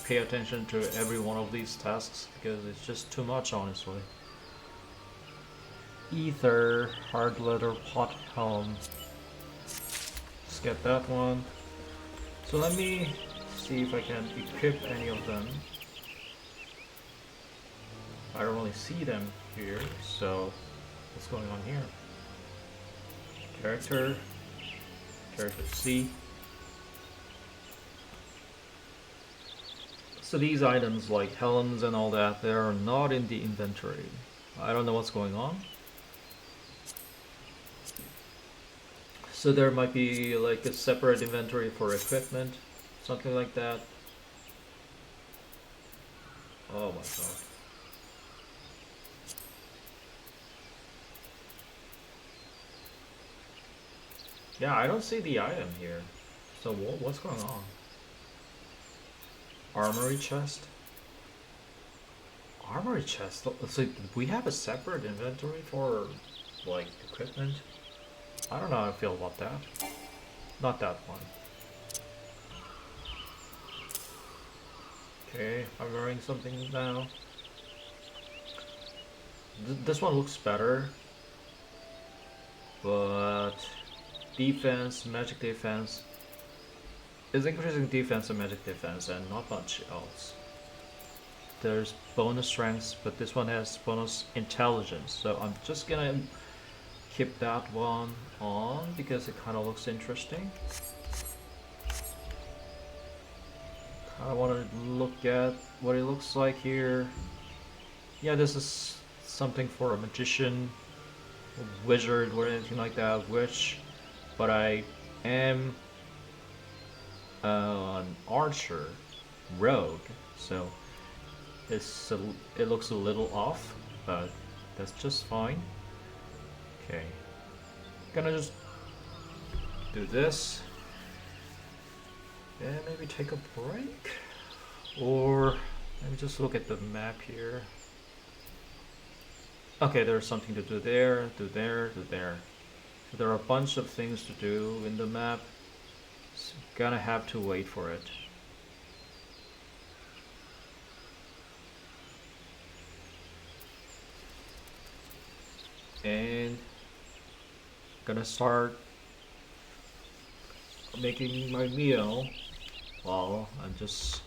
pay attention to every one of these tasks because it's just too much, honestly. Ether, hard leather pot helm. Let's get that one. So let me see if I can equip any of them. I don't really see them here, so what's going on here? Character C. So these items like helms and all that, they are not in the inventory. I don't know what's going on. So there might be like a separate inventory for equipment, something like that. Oh my god. Yeah, I don't see the item here. So what's going on? Armory chest? Armory chest? So we have a separate inventory for, like, equipment? I don't know how I feel about that. Not that one. Okay, I'm wearing something now. This one looks better, but defense, magic defense is increasing defense and magic defense and not much else. There's bonus strength, but this one has bonus intelligence, so I'm just gonna keep that one on because it kind of looks interesting. I want to look at what it looks like here. Yeah, this is something for a magician, a wizard, or anything like that, witch, but I am an archer, rogue, so it looks a little off, but that's just fine. Okay, gonna just do this, and maybe take a break, or let me just look at the map here. Okay, there's something to do there, do there, do there. So there are a bunch of things to do in the map. So gonna have to wait for it. And gonna start making my meal while I'm just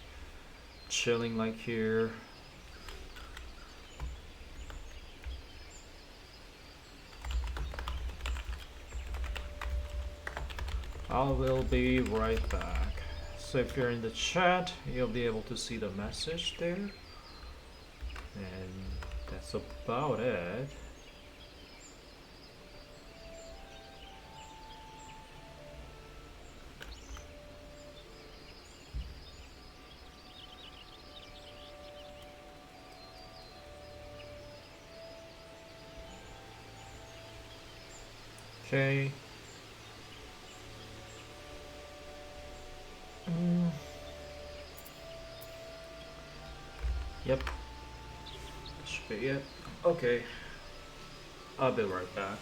chilling like here. I will be right back. So if you're in the chat, you'll be able to see the message there. And that's about it. Okay. Yep. That should be it. Okay. I'll be right back.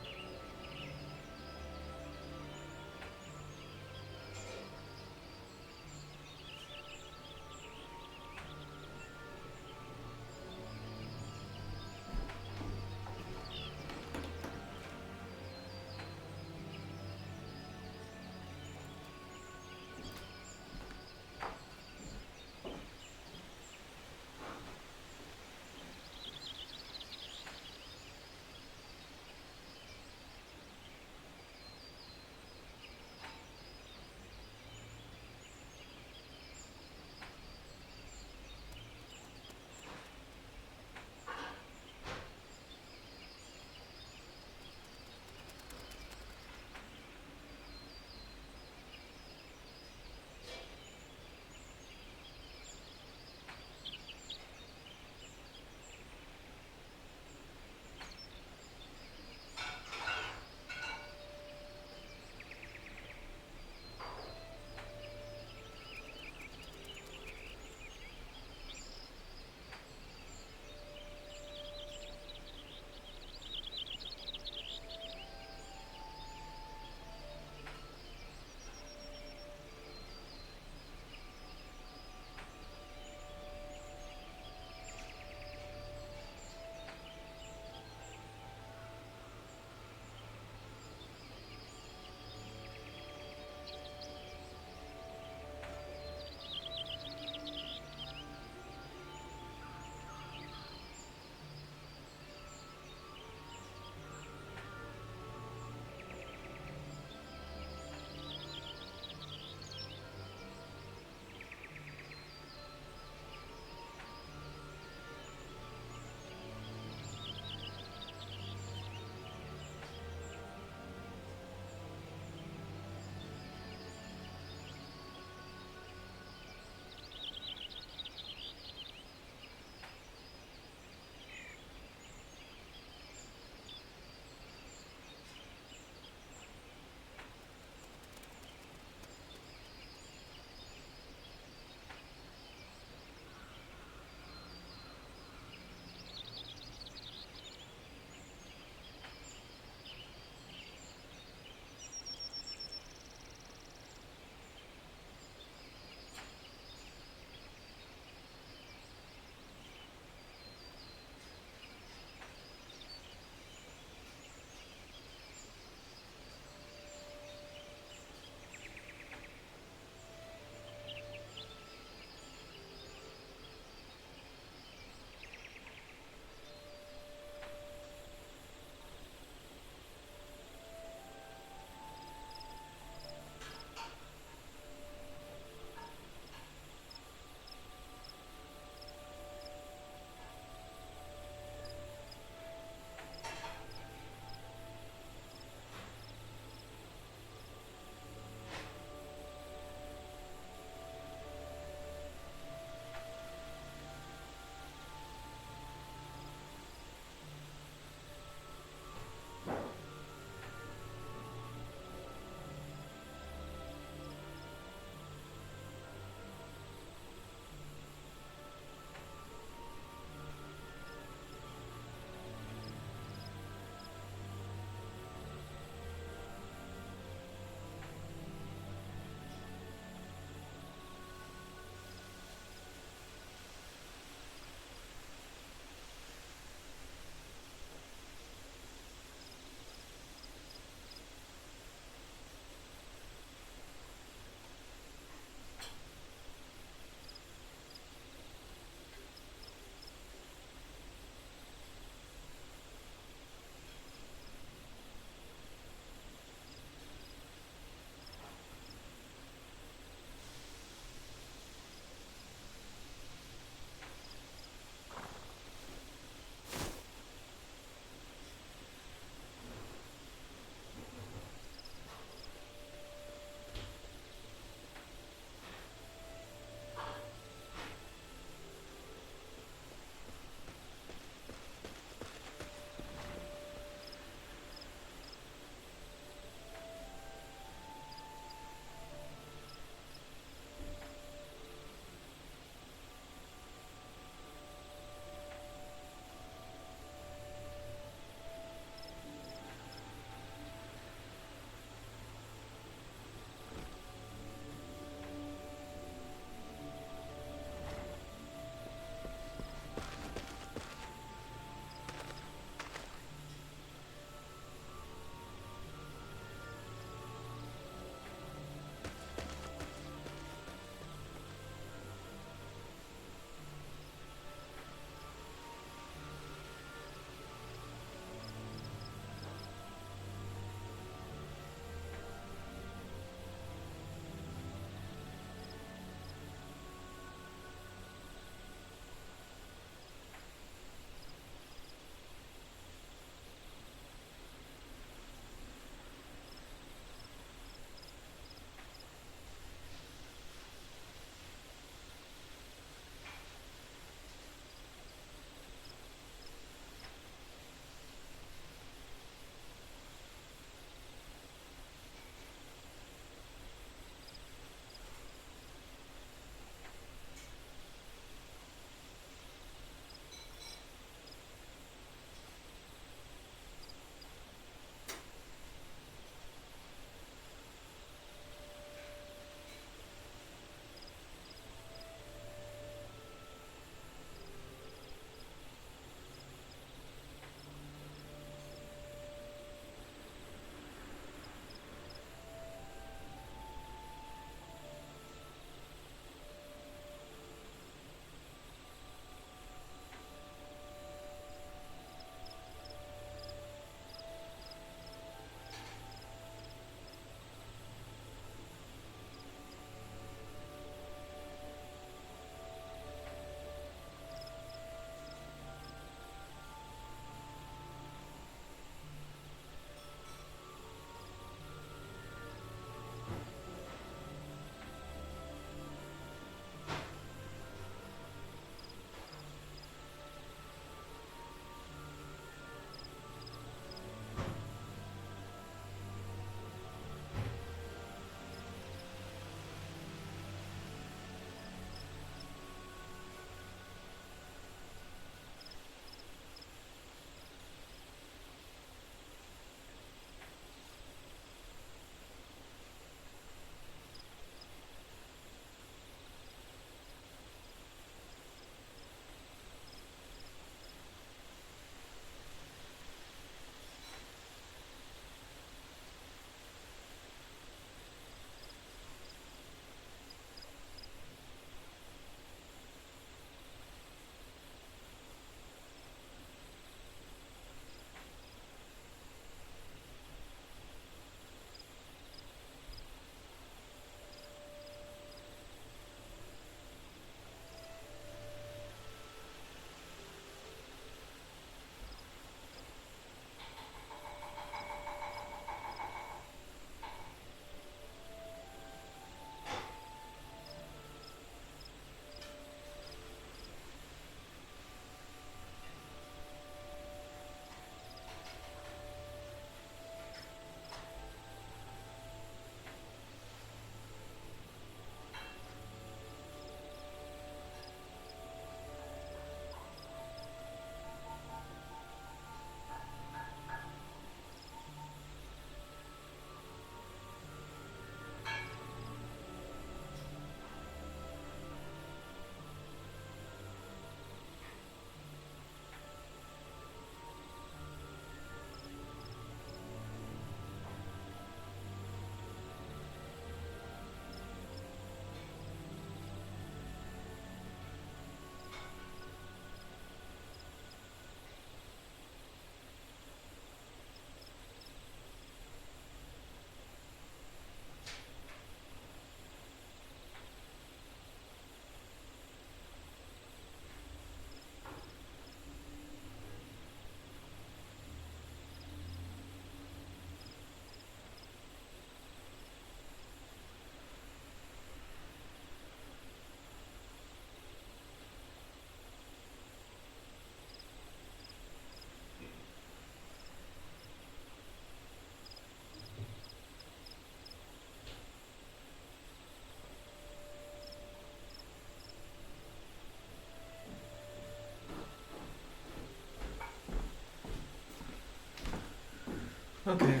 Okay,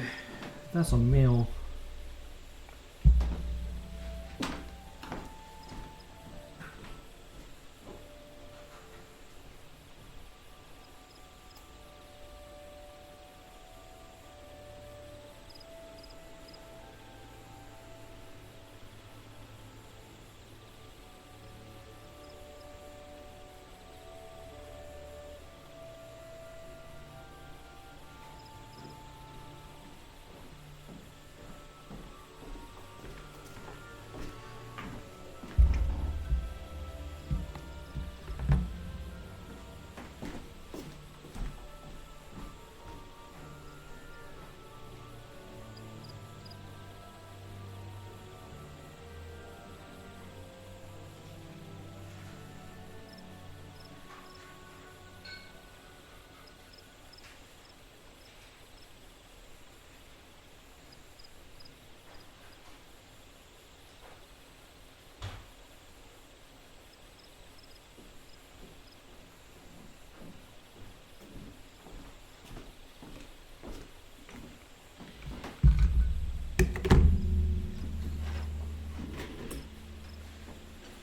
that's a meal.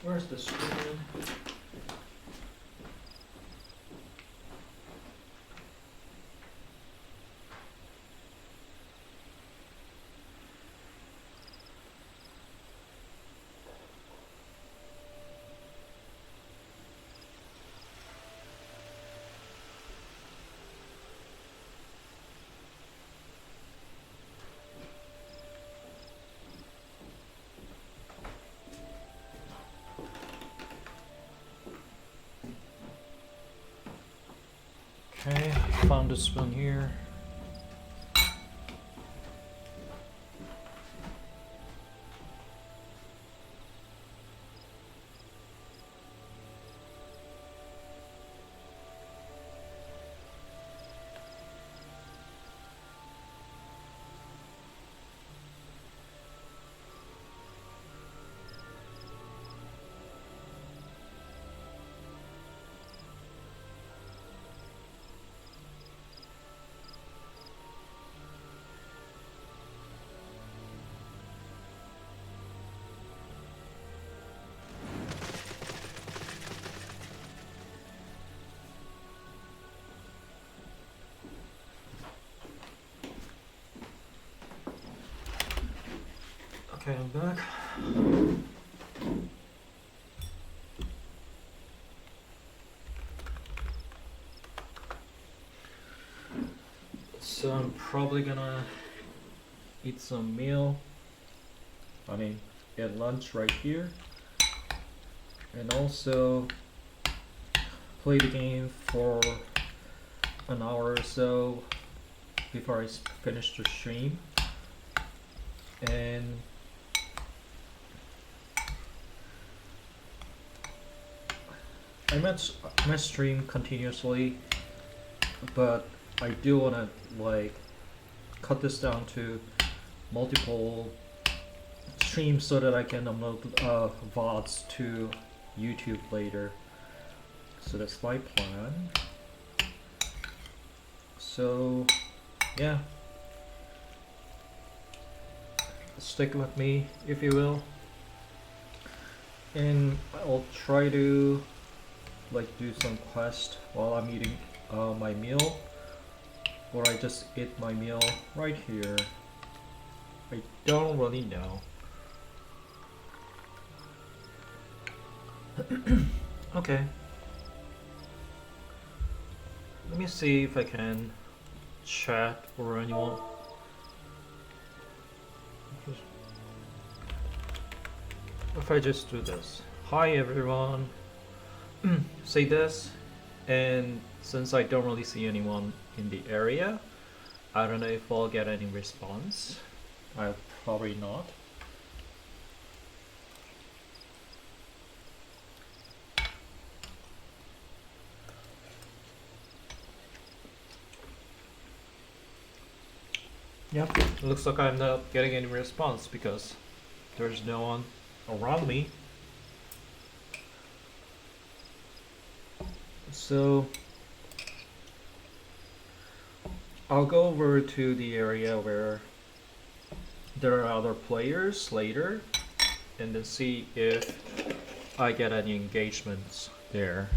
Where's the screen? Okay, found this one here. Okay, I'm back. So I'm probably gonna eat some meal. I mean, get lunch right here. And also play the game for an hour or so before I finish the stream. And I might stream continuously, but I do wanna like cut this down to multiple streams so that I can upload VODs to YouTube later. So that's my plan. So yeah, stick with me if you will, and I'll try to like do some quest while I'm eating my meal, or I just eat my meal right here. I don't really know. Okay, let me see if I can chat or anyone. If I just do this, hi everyone, say this, and since I don't really see anyone in the area, I don't know if I'll get any response. I'll probably not. Yep, it looks like I'm not getting any response because there's no one around me. So I'll go over to the area where there are other players later and then see if I get any engagements there.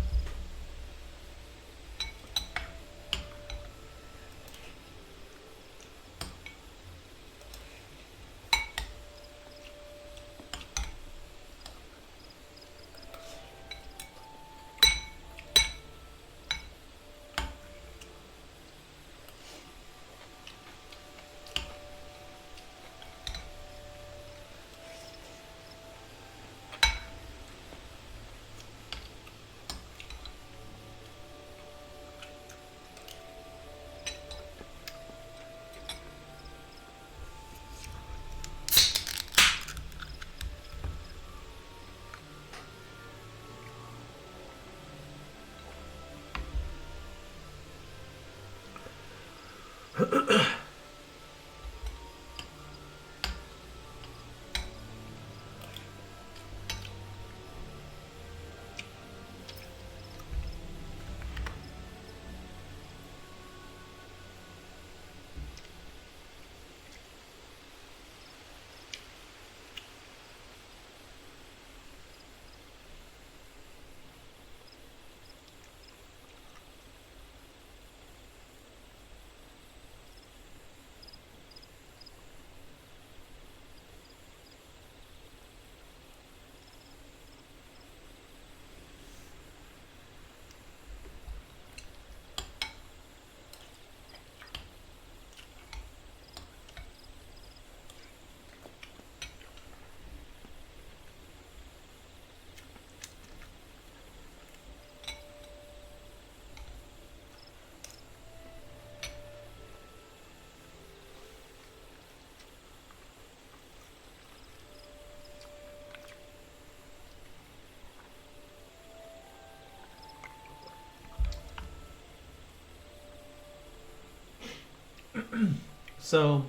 So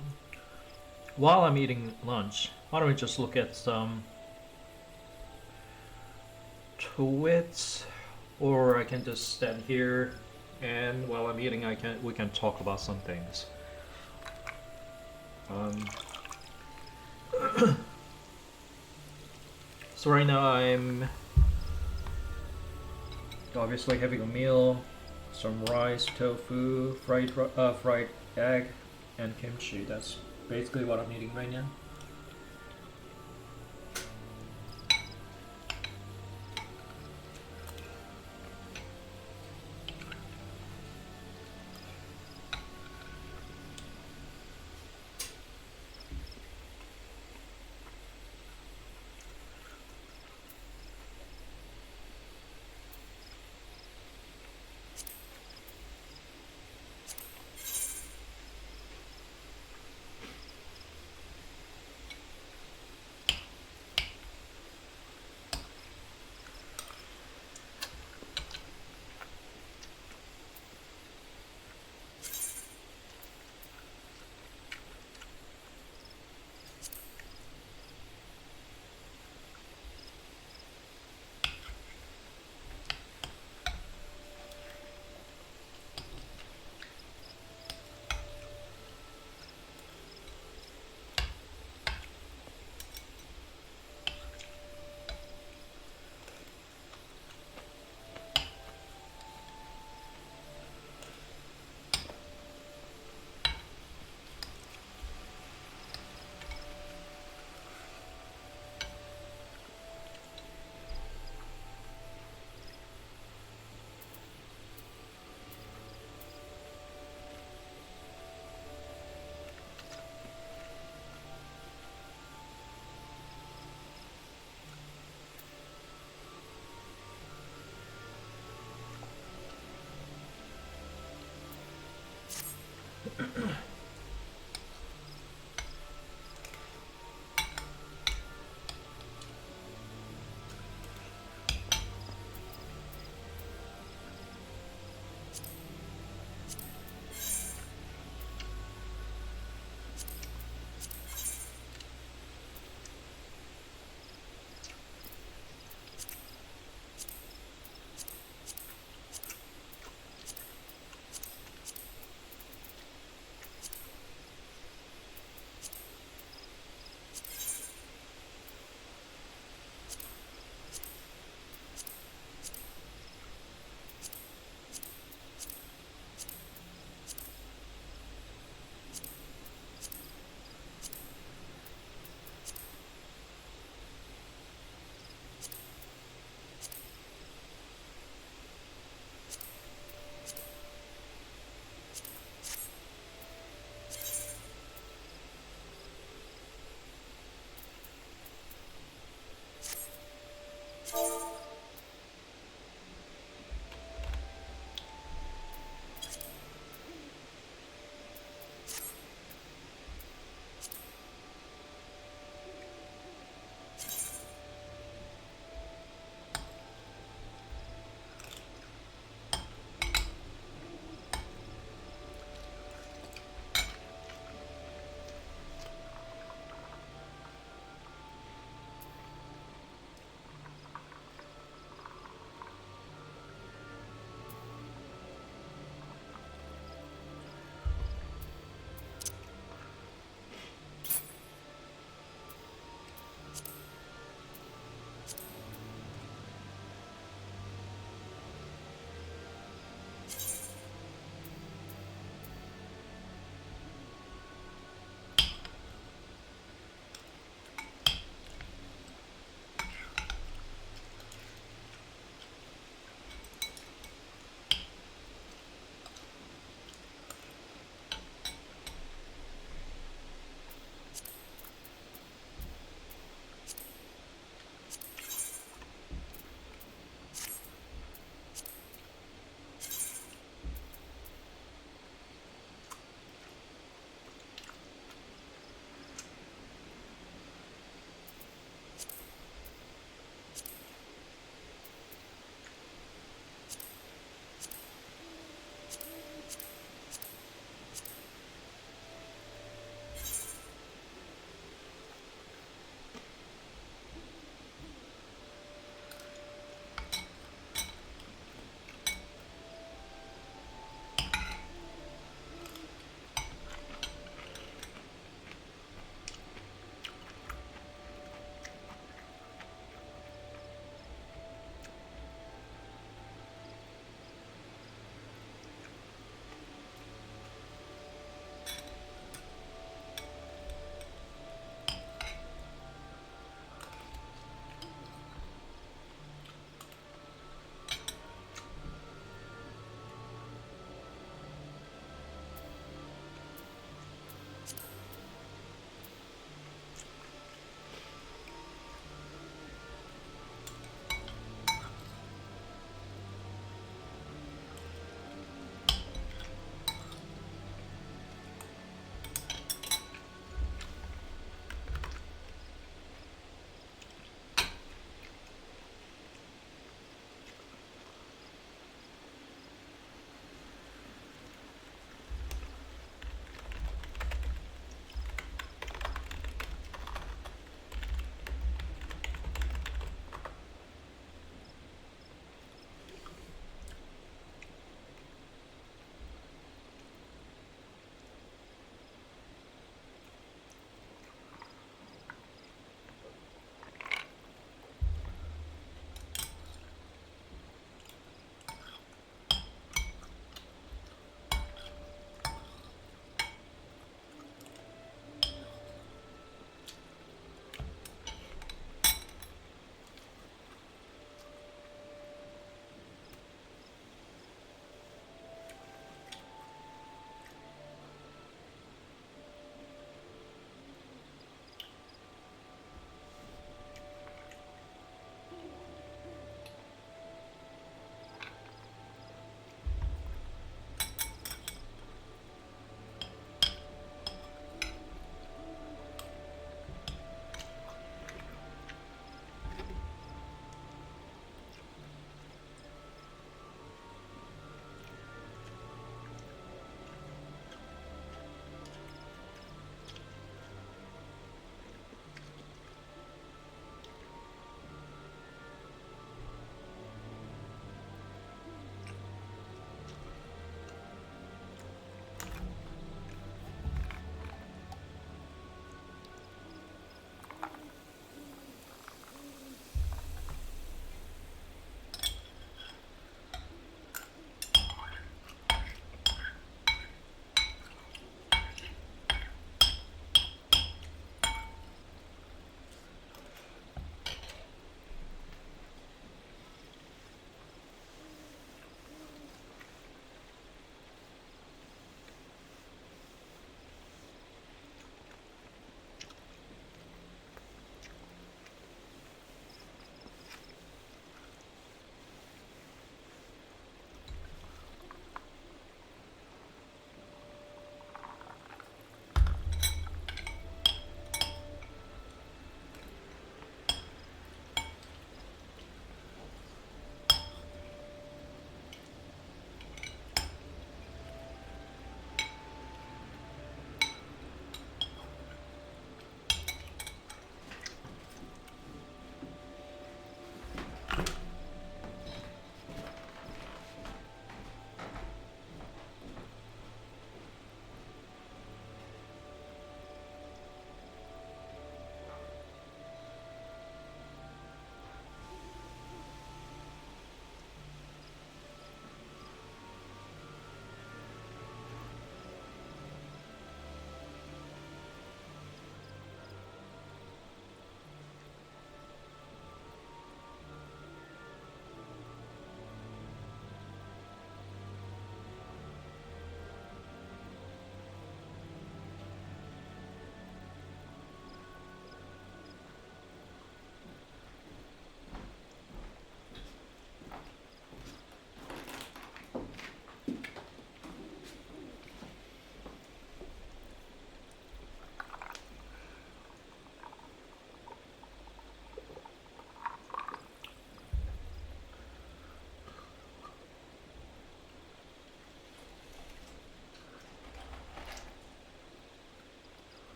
while I'm eating lunch, why don't we just look at some tweets, or I can just stand here and while I'm eating, we can talk about some things. Um, so right now I'm obviously having a meal, some rice, tofu, fried egg, and kimchi. That's basically what I'm eating right now.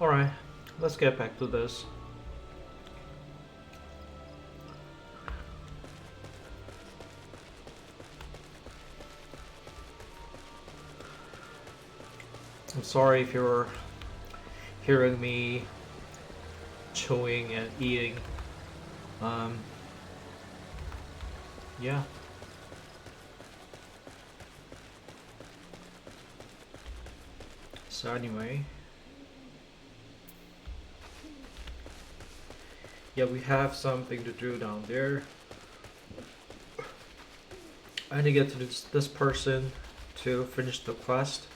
Alright, let's get back to this. I'm sorry if you're hearing me chewing and eating. Yeah. So anyway, yeah, we have something to do down there. I need to get to this person to finish the quest.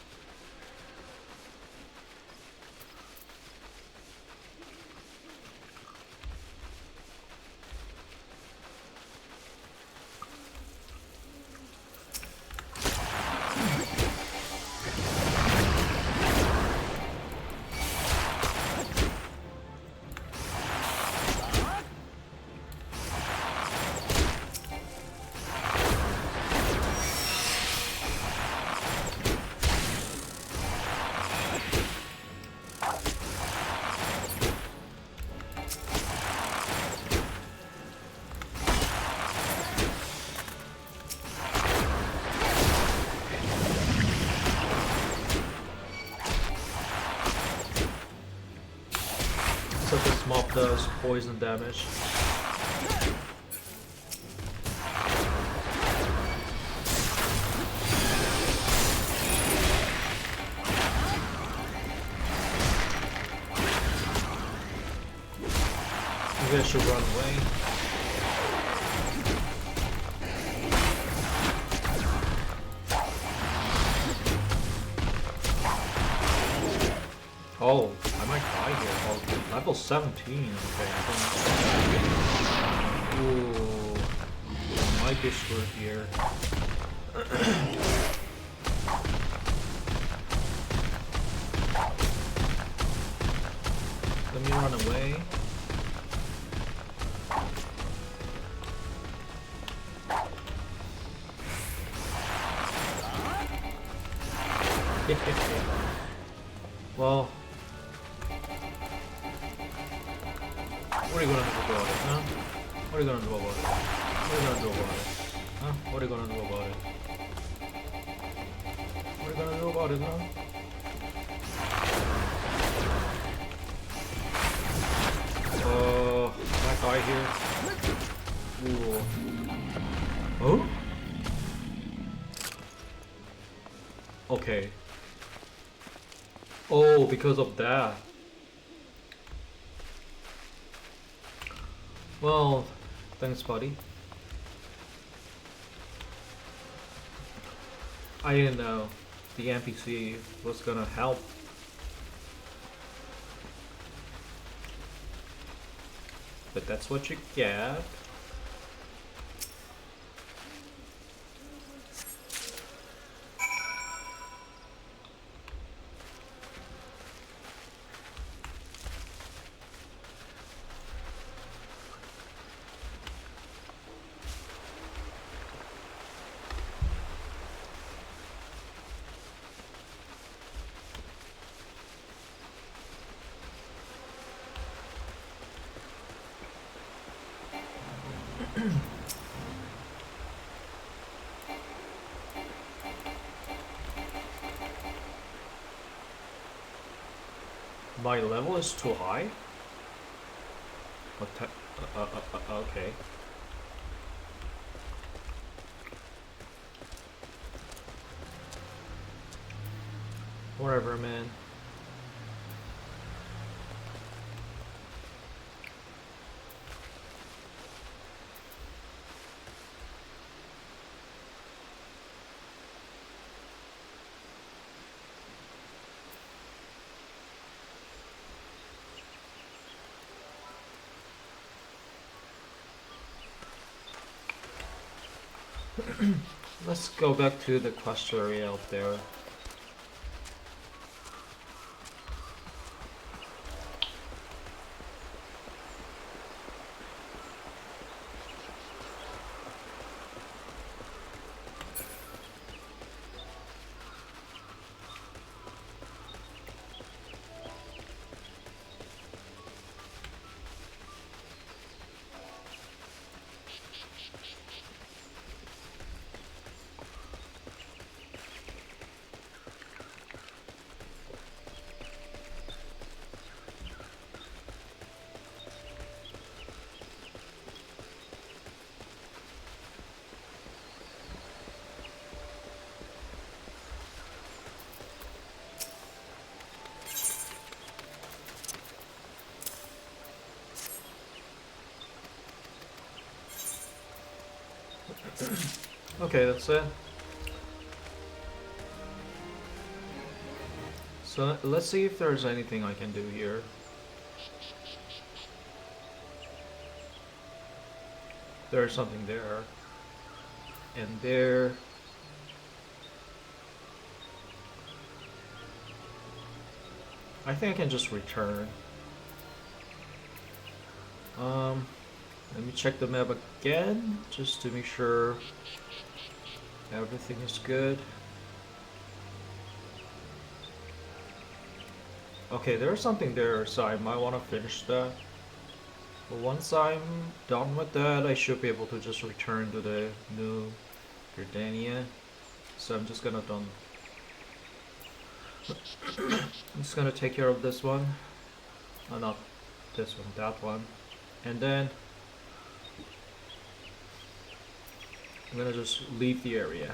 So this mob does poison damage. Maybe I should run away. Oh, I might die here. Oh, level 17. Okay, I think. Ooh, I might be screwed here. Let me run away. Well, what are you gonna do about it, huh? What are you gonna do about it? What are you gonna do about it? Huh? What are you gonna do about it? What are you gonna do about it, huh? That guy here. Ooh. Oh? Okay. Oh, because of that. Well, thanks, buddy. I didn't know the NPC was gonna help. But that's what you get. My level is too high? Okay. Whatever, man. Let's go back to the quest area out there. Okay, that's it. So let's see if there's anything I can do here. There's something there. And there. I think I can just return. Let me check the map again, just to make sure everything is good. Okay, there's something there, so I might want to finish that. But once I'm done with that, I should be able to just return to the new Gardania. So I'm just gonna I'm just gonna take care of this one. Oh, not this one, that one. And then I'm gonna just leave the area.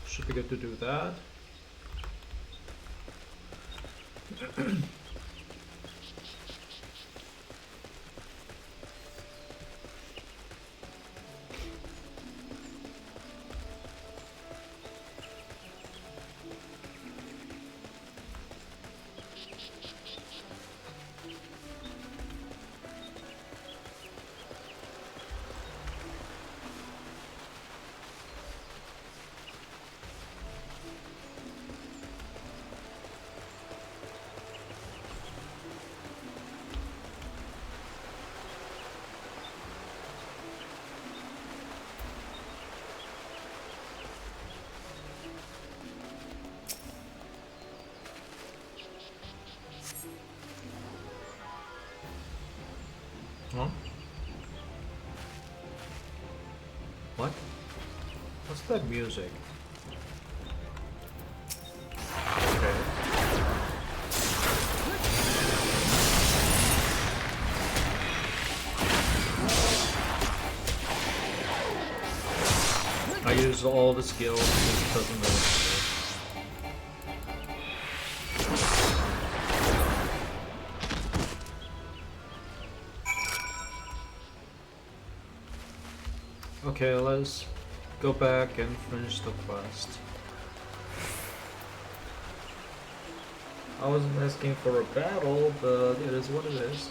Should be good to do that. Huh? What? What's that music? Okay. I use all the skills, it doesn't really matter. Okay, let's go back and finish the quest. I wasn't asking for a battle, but it is what it is.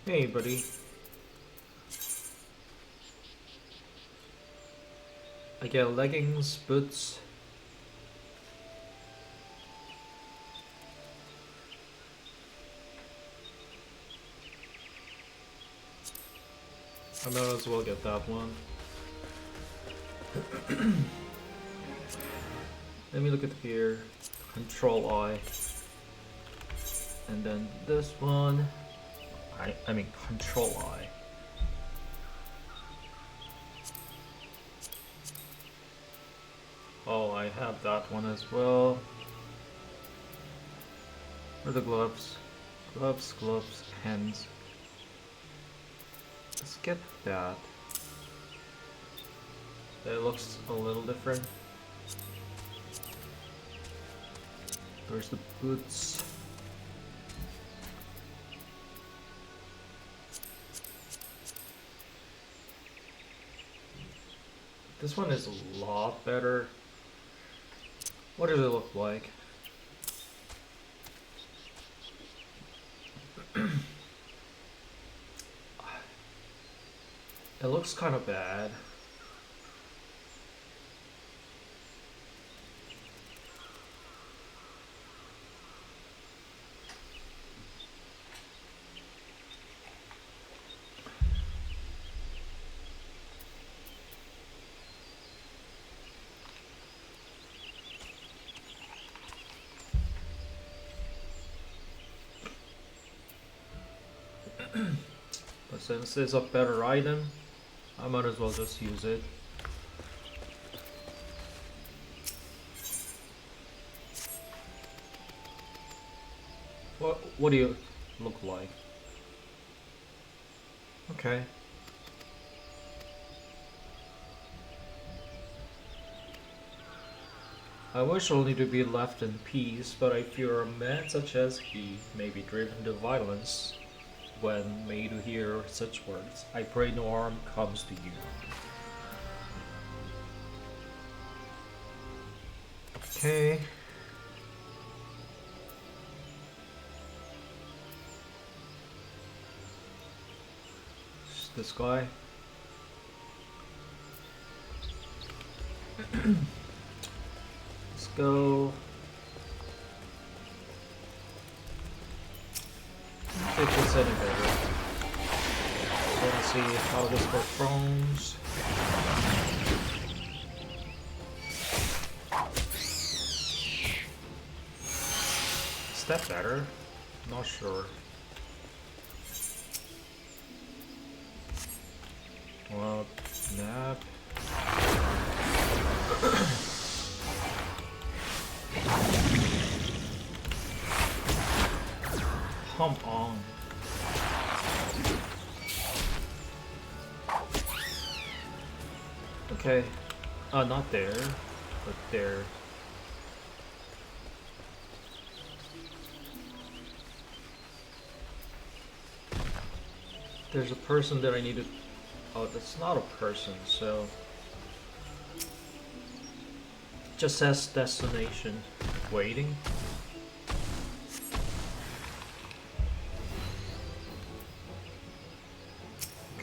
Hey, buddy. I get leggings, boots. I might as well get that one. Let me look at here. Control I. And then this one. I mean Control I. Oh, I have that one as well. Where are the gloves? Gloves, gloves, hands. Let's get that. That looks a little different. Where's the boots? This one is a lot better. What does it look like? It looks kind of bad. Since it's a better item, I might as well just use it. What do you look like? Okay. I wish only to be left in peace, but I fear a man such as he may be driven to violence when made to hear such words. I pray no harm comes to you. Okay. It's this guy. Let's go. If it's any better. Let's see how this performs. Is that better? Not sure. Well, nap. Come on. Okay. Not there, but there. There's a person that I need to... Oh, that's not a person, so... Just says destination. Waiting.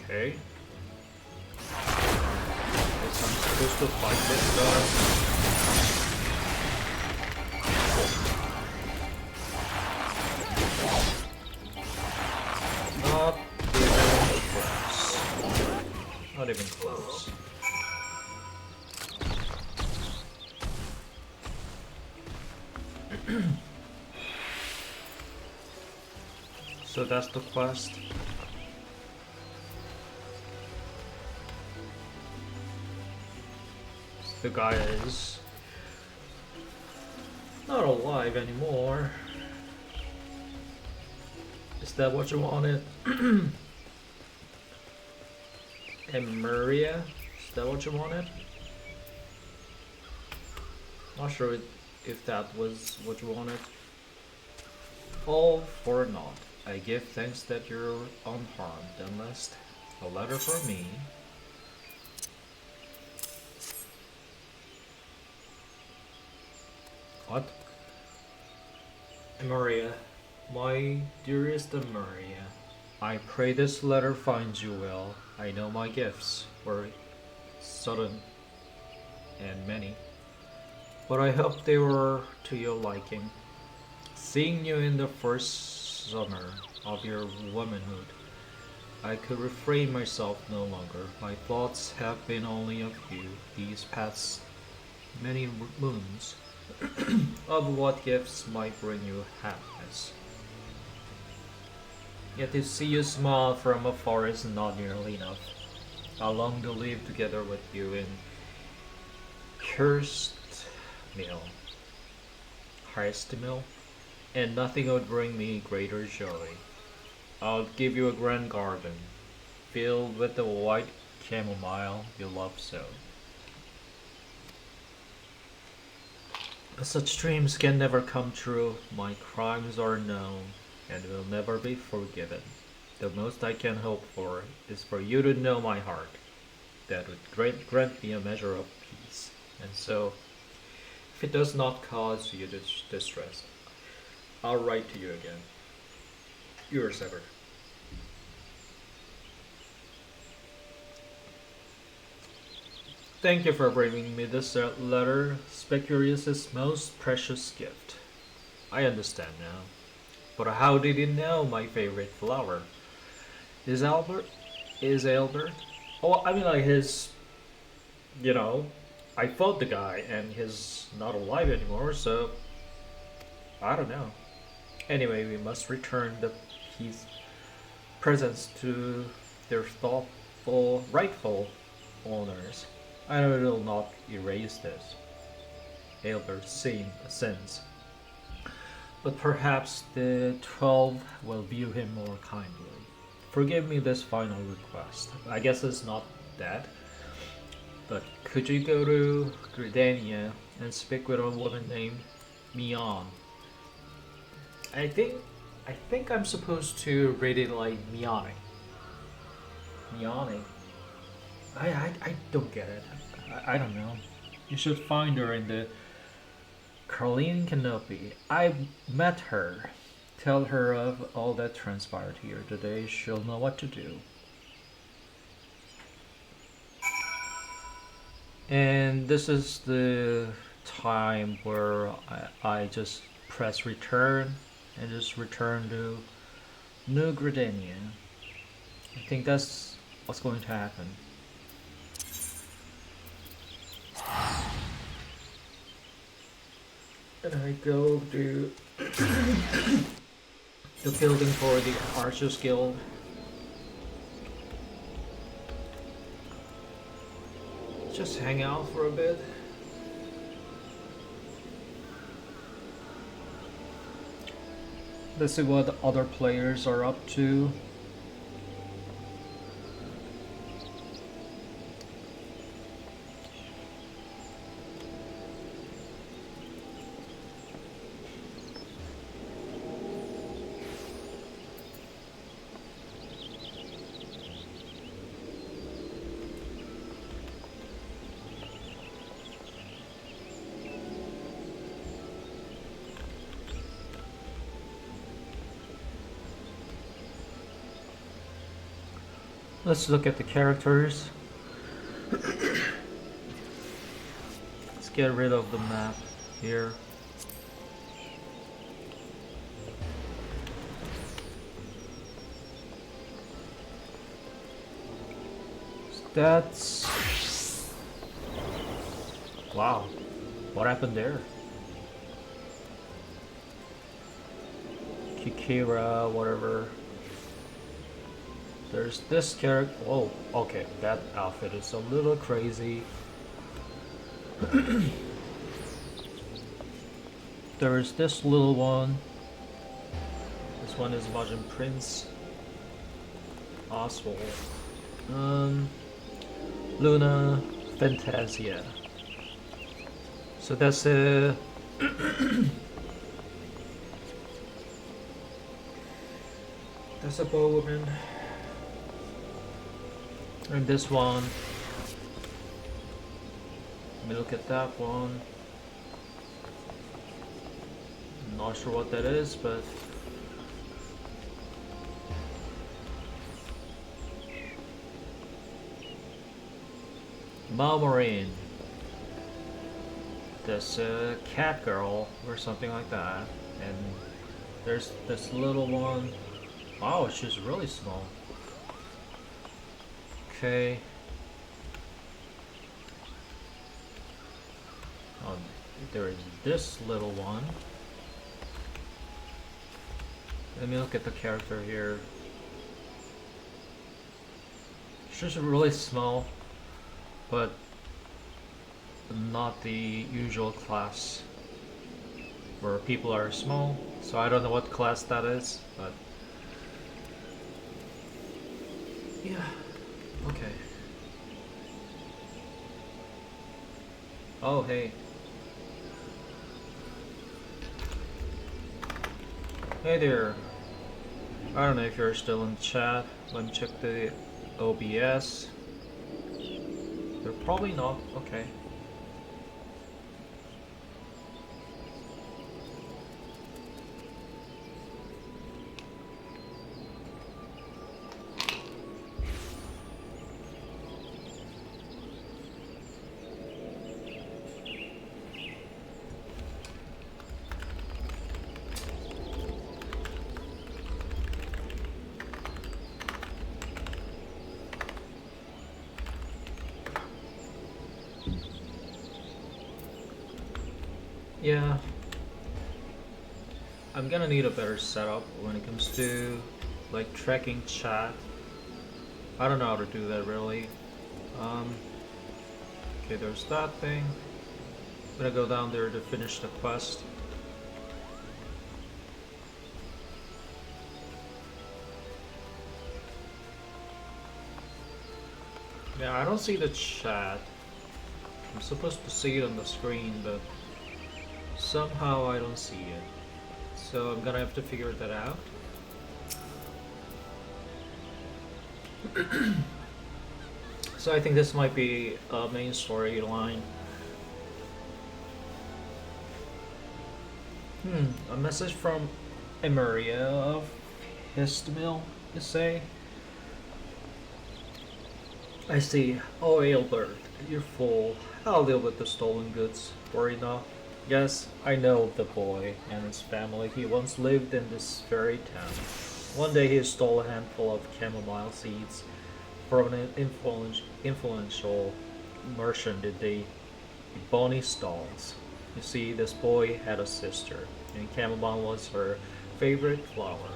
Okay. Guess I'm supposed to fight this guy. Not even close. Not even close. So that's the quest. The guy is not alive anymore. Is that what you wanted? And Maria? Is that what you wanted? Not sure if that was what you wanted. All for naught. I give thanks that you're unharmed. Unless a letter for me. What? Maria, my dearest Maria, I pray this letter finds you well. I know my gifts were sudden and many, but I hope they were to your liking. Seeing you in the first summer of your womanhood, I could refrain myself no longer. My thoughts have been only of you these past many moons. Of what gifts might bring you happiness. Yet to see you smile from afar is not nearly enough. I long to live together with you in Hurstmill, and nothing would bring me greater joy. I'll give you a grand garden, filled with the white chamomile you love so. But such dreams can never come true. My crimes are known and will never be forgiven. The most I can hope for is for you to know my heart. That would grant me a measure of peace. And so, if it does not cause you distress, I'll write to you again. Yours ever. Thank you for bringing me this letter, Specurius' most precious gift. I understand now. But how did he know my favorite flower? Is Albert? Oh, I mean like I fought the guy and he's not alive anymore, so I don't know. Anyway, we must return his presents to their thoughtful, rightful owners. I know it will not erase this elder sins, but perhaps the 12 will view him more kindly. Forgive me this final request. I guess it's not that, but could you go to Gridania and speak with a woman named Mian? I think I think I'm supposed to read it like Miani. Miani. I don't get it. I don't know. You should find her in the Carlene Canopy. I met her. Tell her of all that transpired here today. She'll know what to do. And this is the time where I just press return and just return to New Gridania. I think that's what's going to happen. And I go to the building for the Archers Guild. Just hang out for a bit. Let's see what other players are up to. Let's look at the characters. Let's get rid of the map here. That's... Wow. What happened there? Kikira, whatever. There's this character. Oh, okay. That outfit is a little crazy. There's this little one. This one is Majin Prince Oswald. Luna Fantasia. So that's a that's a bow woman. And this one, let me look at that one. I'm not sure what that is, but Malmarine. This cat girl or something like that. And there's this little one. Wow, she's really small. Okay. There is this little one. Let me look at the character here. She's really small, but not the usual class where people are small. So I don't know what class that is, but yeah. Okay. Oh, hey. Hey there. I don't know if you're still in chat. Let me check the OBS. They're probably not. Okay. Yeah, I'm gonna need a better setup when it comes to like tracking chat. I don't know how to do that really. Um, okay, there's that thing. I'm gonna go down there to finish the quest. Yeah, I don't see the chat. I'm supposed to see it on the screen, but somehow I don't see it. So I'm gonna have to figure that out. So I think this might be a main storyline. A message from Emeria of Histamil, you say? I see. Oh, Aelbert, you're full. I'll deal with the stolen goods. Worry not. Yes, I know the boy and his family. He once lived in this very town. One day he stole a handful of chamomile seeds from an influential merchant in the Bonnie Stalls. You see, this boy had a sister, and chamomile was her favorite flower.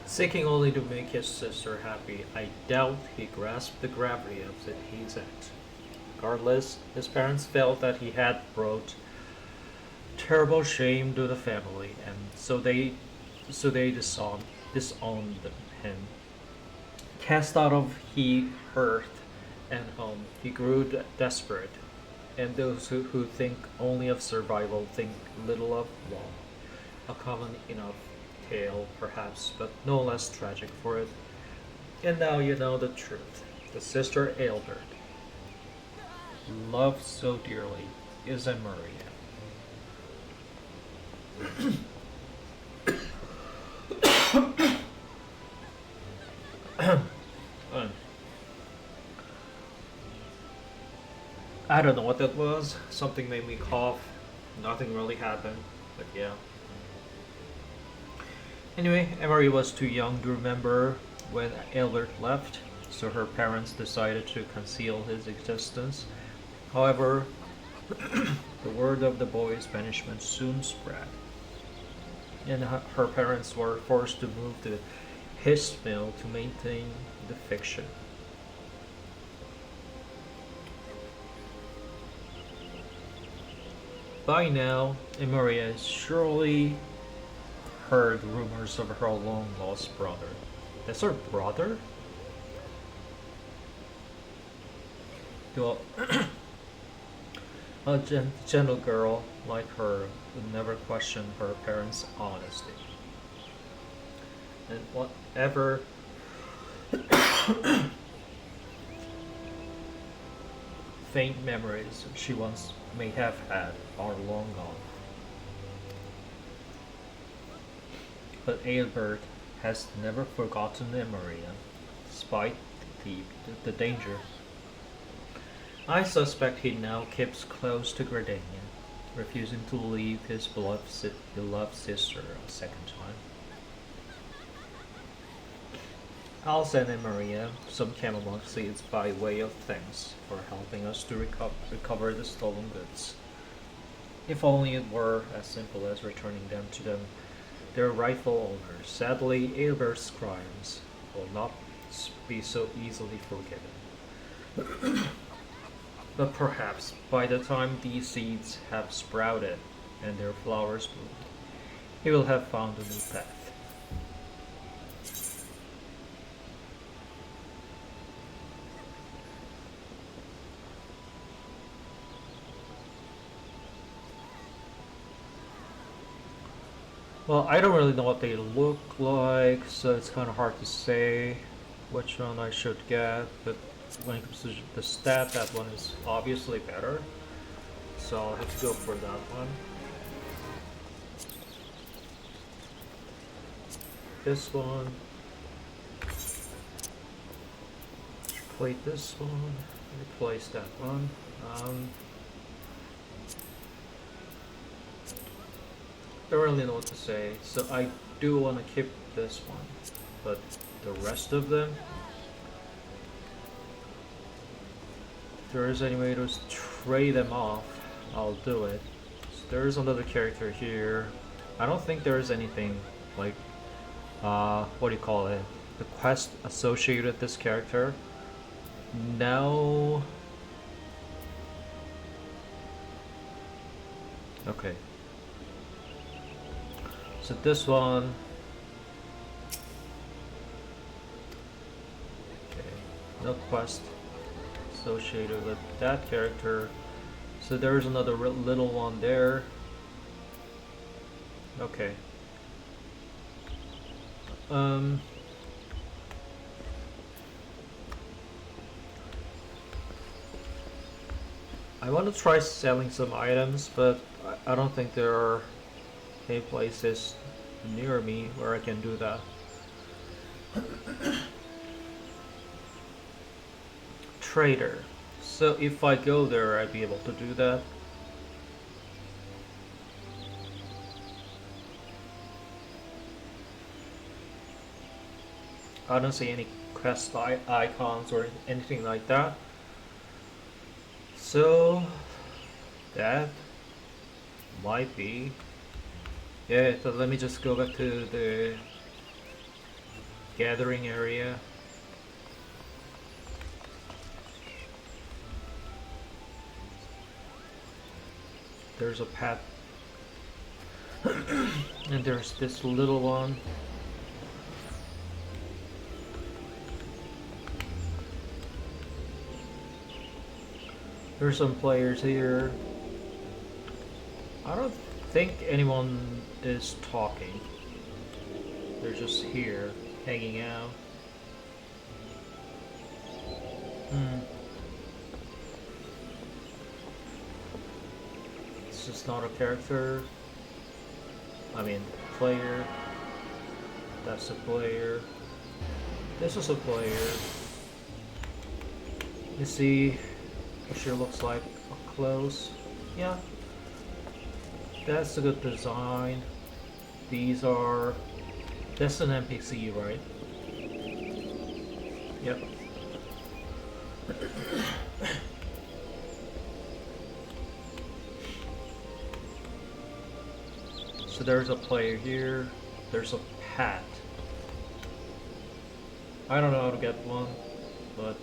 Seeking only to make his sister happy, I doubt he grasped the gravity of his act. Regardless, his parents felt that he had brought terrible shame to the family, and so they disowned him. Cast out of earth and home, he grew desperate, and those who think only of survival think little of law. A common enough tale, perhaps, but no less tragic for it. And now you know the truth. The sister Aelbert, loved so dearly, is Emeria. I don't know what that was. Something made me cough. Nothing really happened, but yeah. Anyway, Emery was too young to remember when Aelbert left, so her parents decided to conceal his existence. However, the word of the boy's banishment soon spread, and her parents were forced to move to Hismill to maintain the fiction. By now, Emeria has surely heard rumors of her long lost brother. That's her brother? Well, a gentle girl like her would never question her parents' honesty. And whatever faint memories she once may have had are long gone. But Aelbert has never forgotten Emeria, despite the danger. I suspect he now keeps close to Gardania, refusing to leave his beloved sister a second time. I'll send Emeria some chamomile seeds by way of thanks for helping us to recover the stolen goods. If only it were as simple as returning them to their rightful owners. Sadly, Aelbert's crimes will not be so easily forgiven. But perhaps by the time these seeds have sprouted and their flowers bloom, he will have found a new path. Well, I don't really know what they look like, so it's kind of hard to say which one I should get, but when it comes to the stat, that one is obviously better, so I'll have to go for that one. This one. Plate this one. Replace that one. Don't really know what to say, so I do want to keep this one, but the rest of them, if there is any way to trade them off, I'll do it. So there's another character here. I don't think there is anything like what do you call it, the quest associated with this character. Now, okay. So this one, okay, no quest associated with that character. So there's another little one there. Okay. I want to try selling some items, but I don't think there are any places near me where I can do that. Trader. So if I go there, I'd be able to do that. I don't see any quest icons or anything like that. So that might be. Yeah, so let me just go back to the gathering area. There's a path. And there's this little one. There's some players here. I don't think anyone is talking. They're just here, hanging out. It's just not a character. I mean, player. That's a player. This is a player. You see what she looks like up close. Yeah. That's a good design. That's an NPC, right? Yep. So there's a player here. There's a pet. I don't know how to get one, but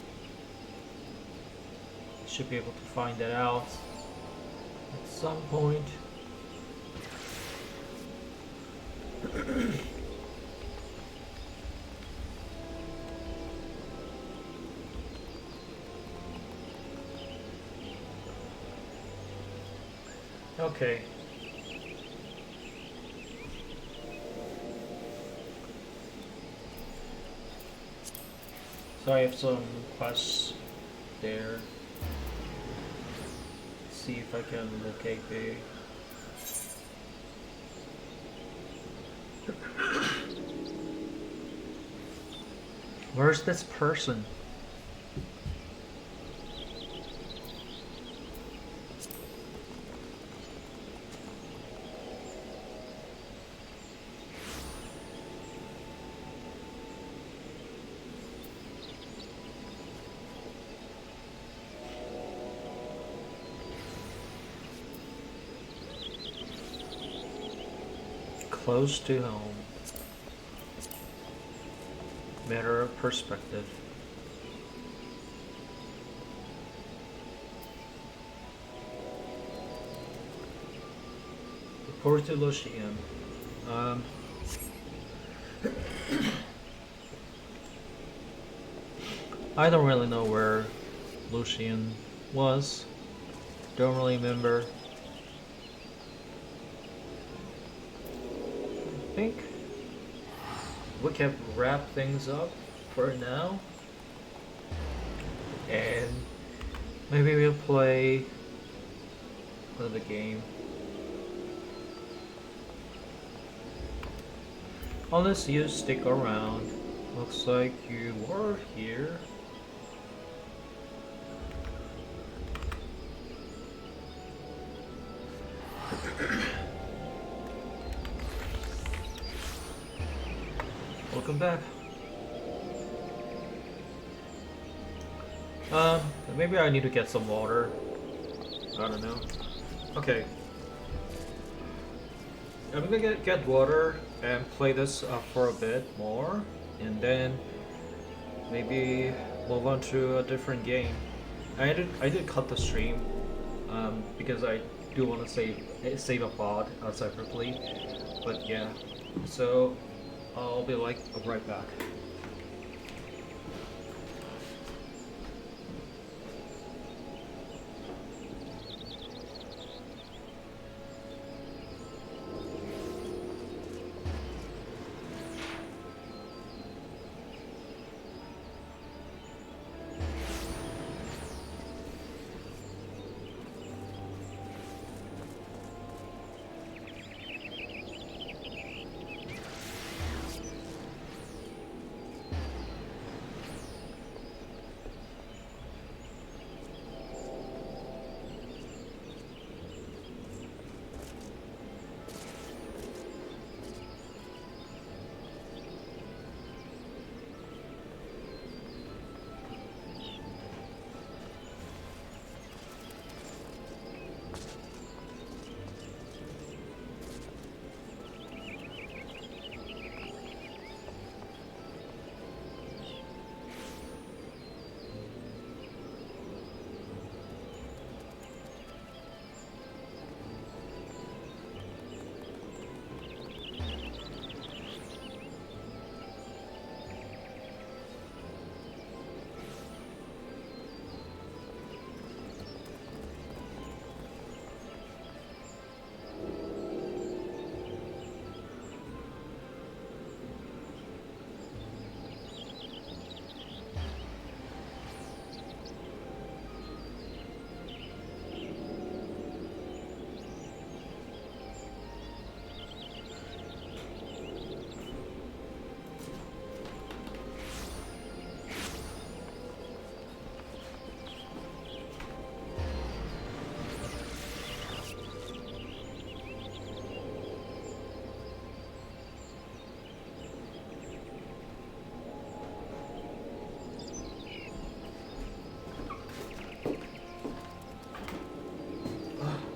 should be able to find that out at some point. Okay. So I have some quests there. Let's see if I can locate the. Where's this person? Close to home. Matter of perspective. Report to Lucian. I don't really know where Lucian was. Don't really remember. I think we can wrap things up for now, and maybe we'll play another game. Unless you stick around. Looks like you were here. Welcome back. Maybe I need to get some water. I don't know. Okay. I'm gonna get water and play this for a bit more, and then maybe move on to a different game. I did cut the stream because I do want to save a pod separately. But yeah, so I'll be like right back.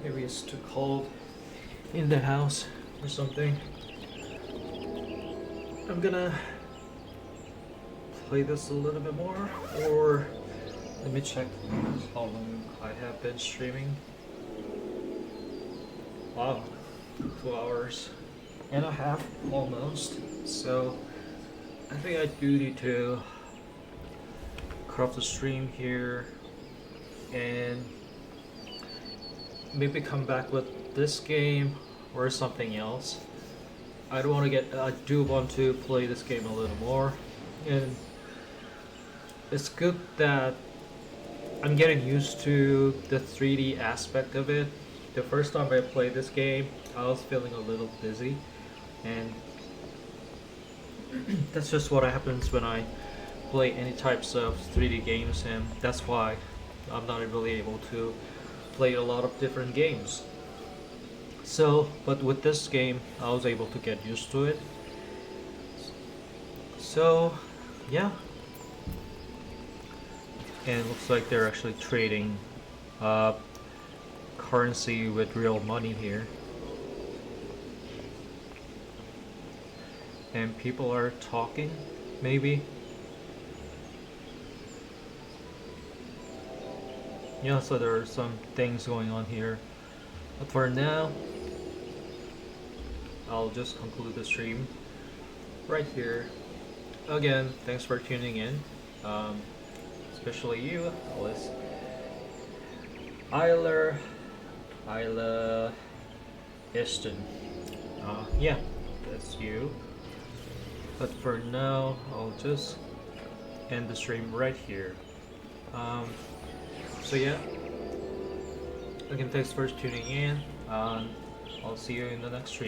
Maybe it's too cold in the house or something. I'm gonna play this a little bit more, or let me check how long I have been streaming. Wow, 2 hours and a half almost. So I think I do need to crop the stream here and maybe come back with this game or something else. I do want to play this game a little more, and it's good that I'm getting used to the 3D aspect of it. The first time I played this game, I was feeling a little dizzy, and that's just what happens when I play any types of 3D games, and that's why I'm not really able to play a lot of different games. So, but with this game, I was able to get used to it. So, yeah. And it looks like they're actually trading currency with real money here. And people are talking, maybe. Yeah, so there are some things going on here. But for now, I'll just conclude the stream right here. Again, thanks for tuning in. Especially you, Alice. Isla Easton. Yeah, that's you. But for now, I'll just end the stream right here. So yeah, again, thanks for tuning in. I'll see you in the next stream.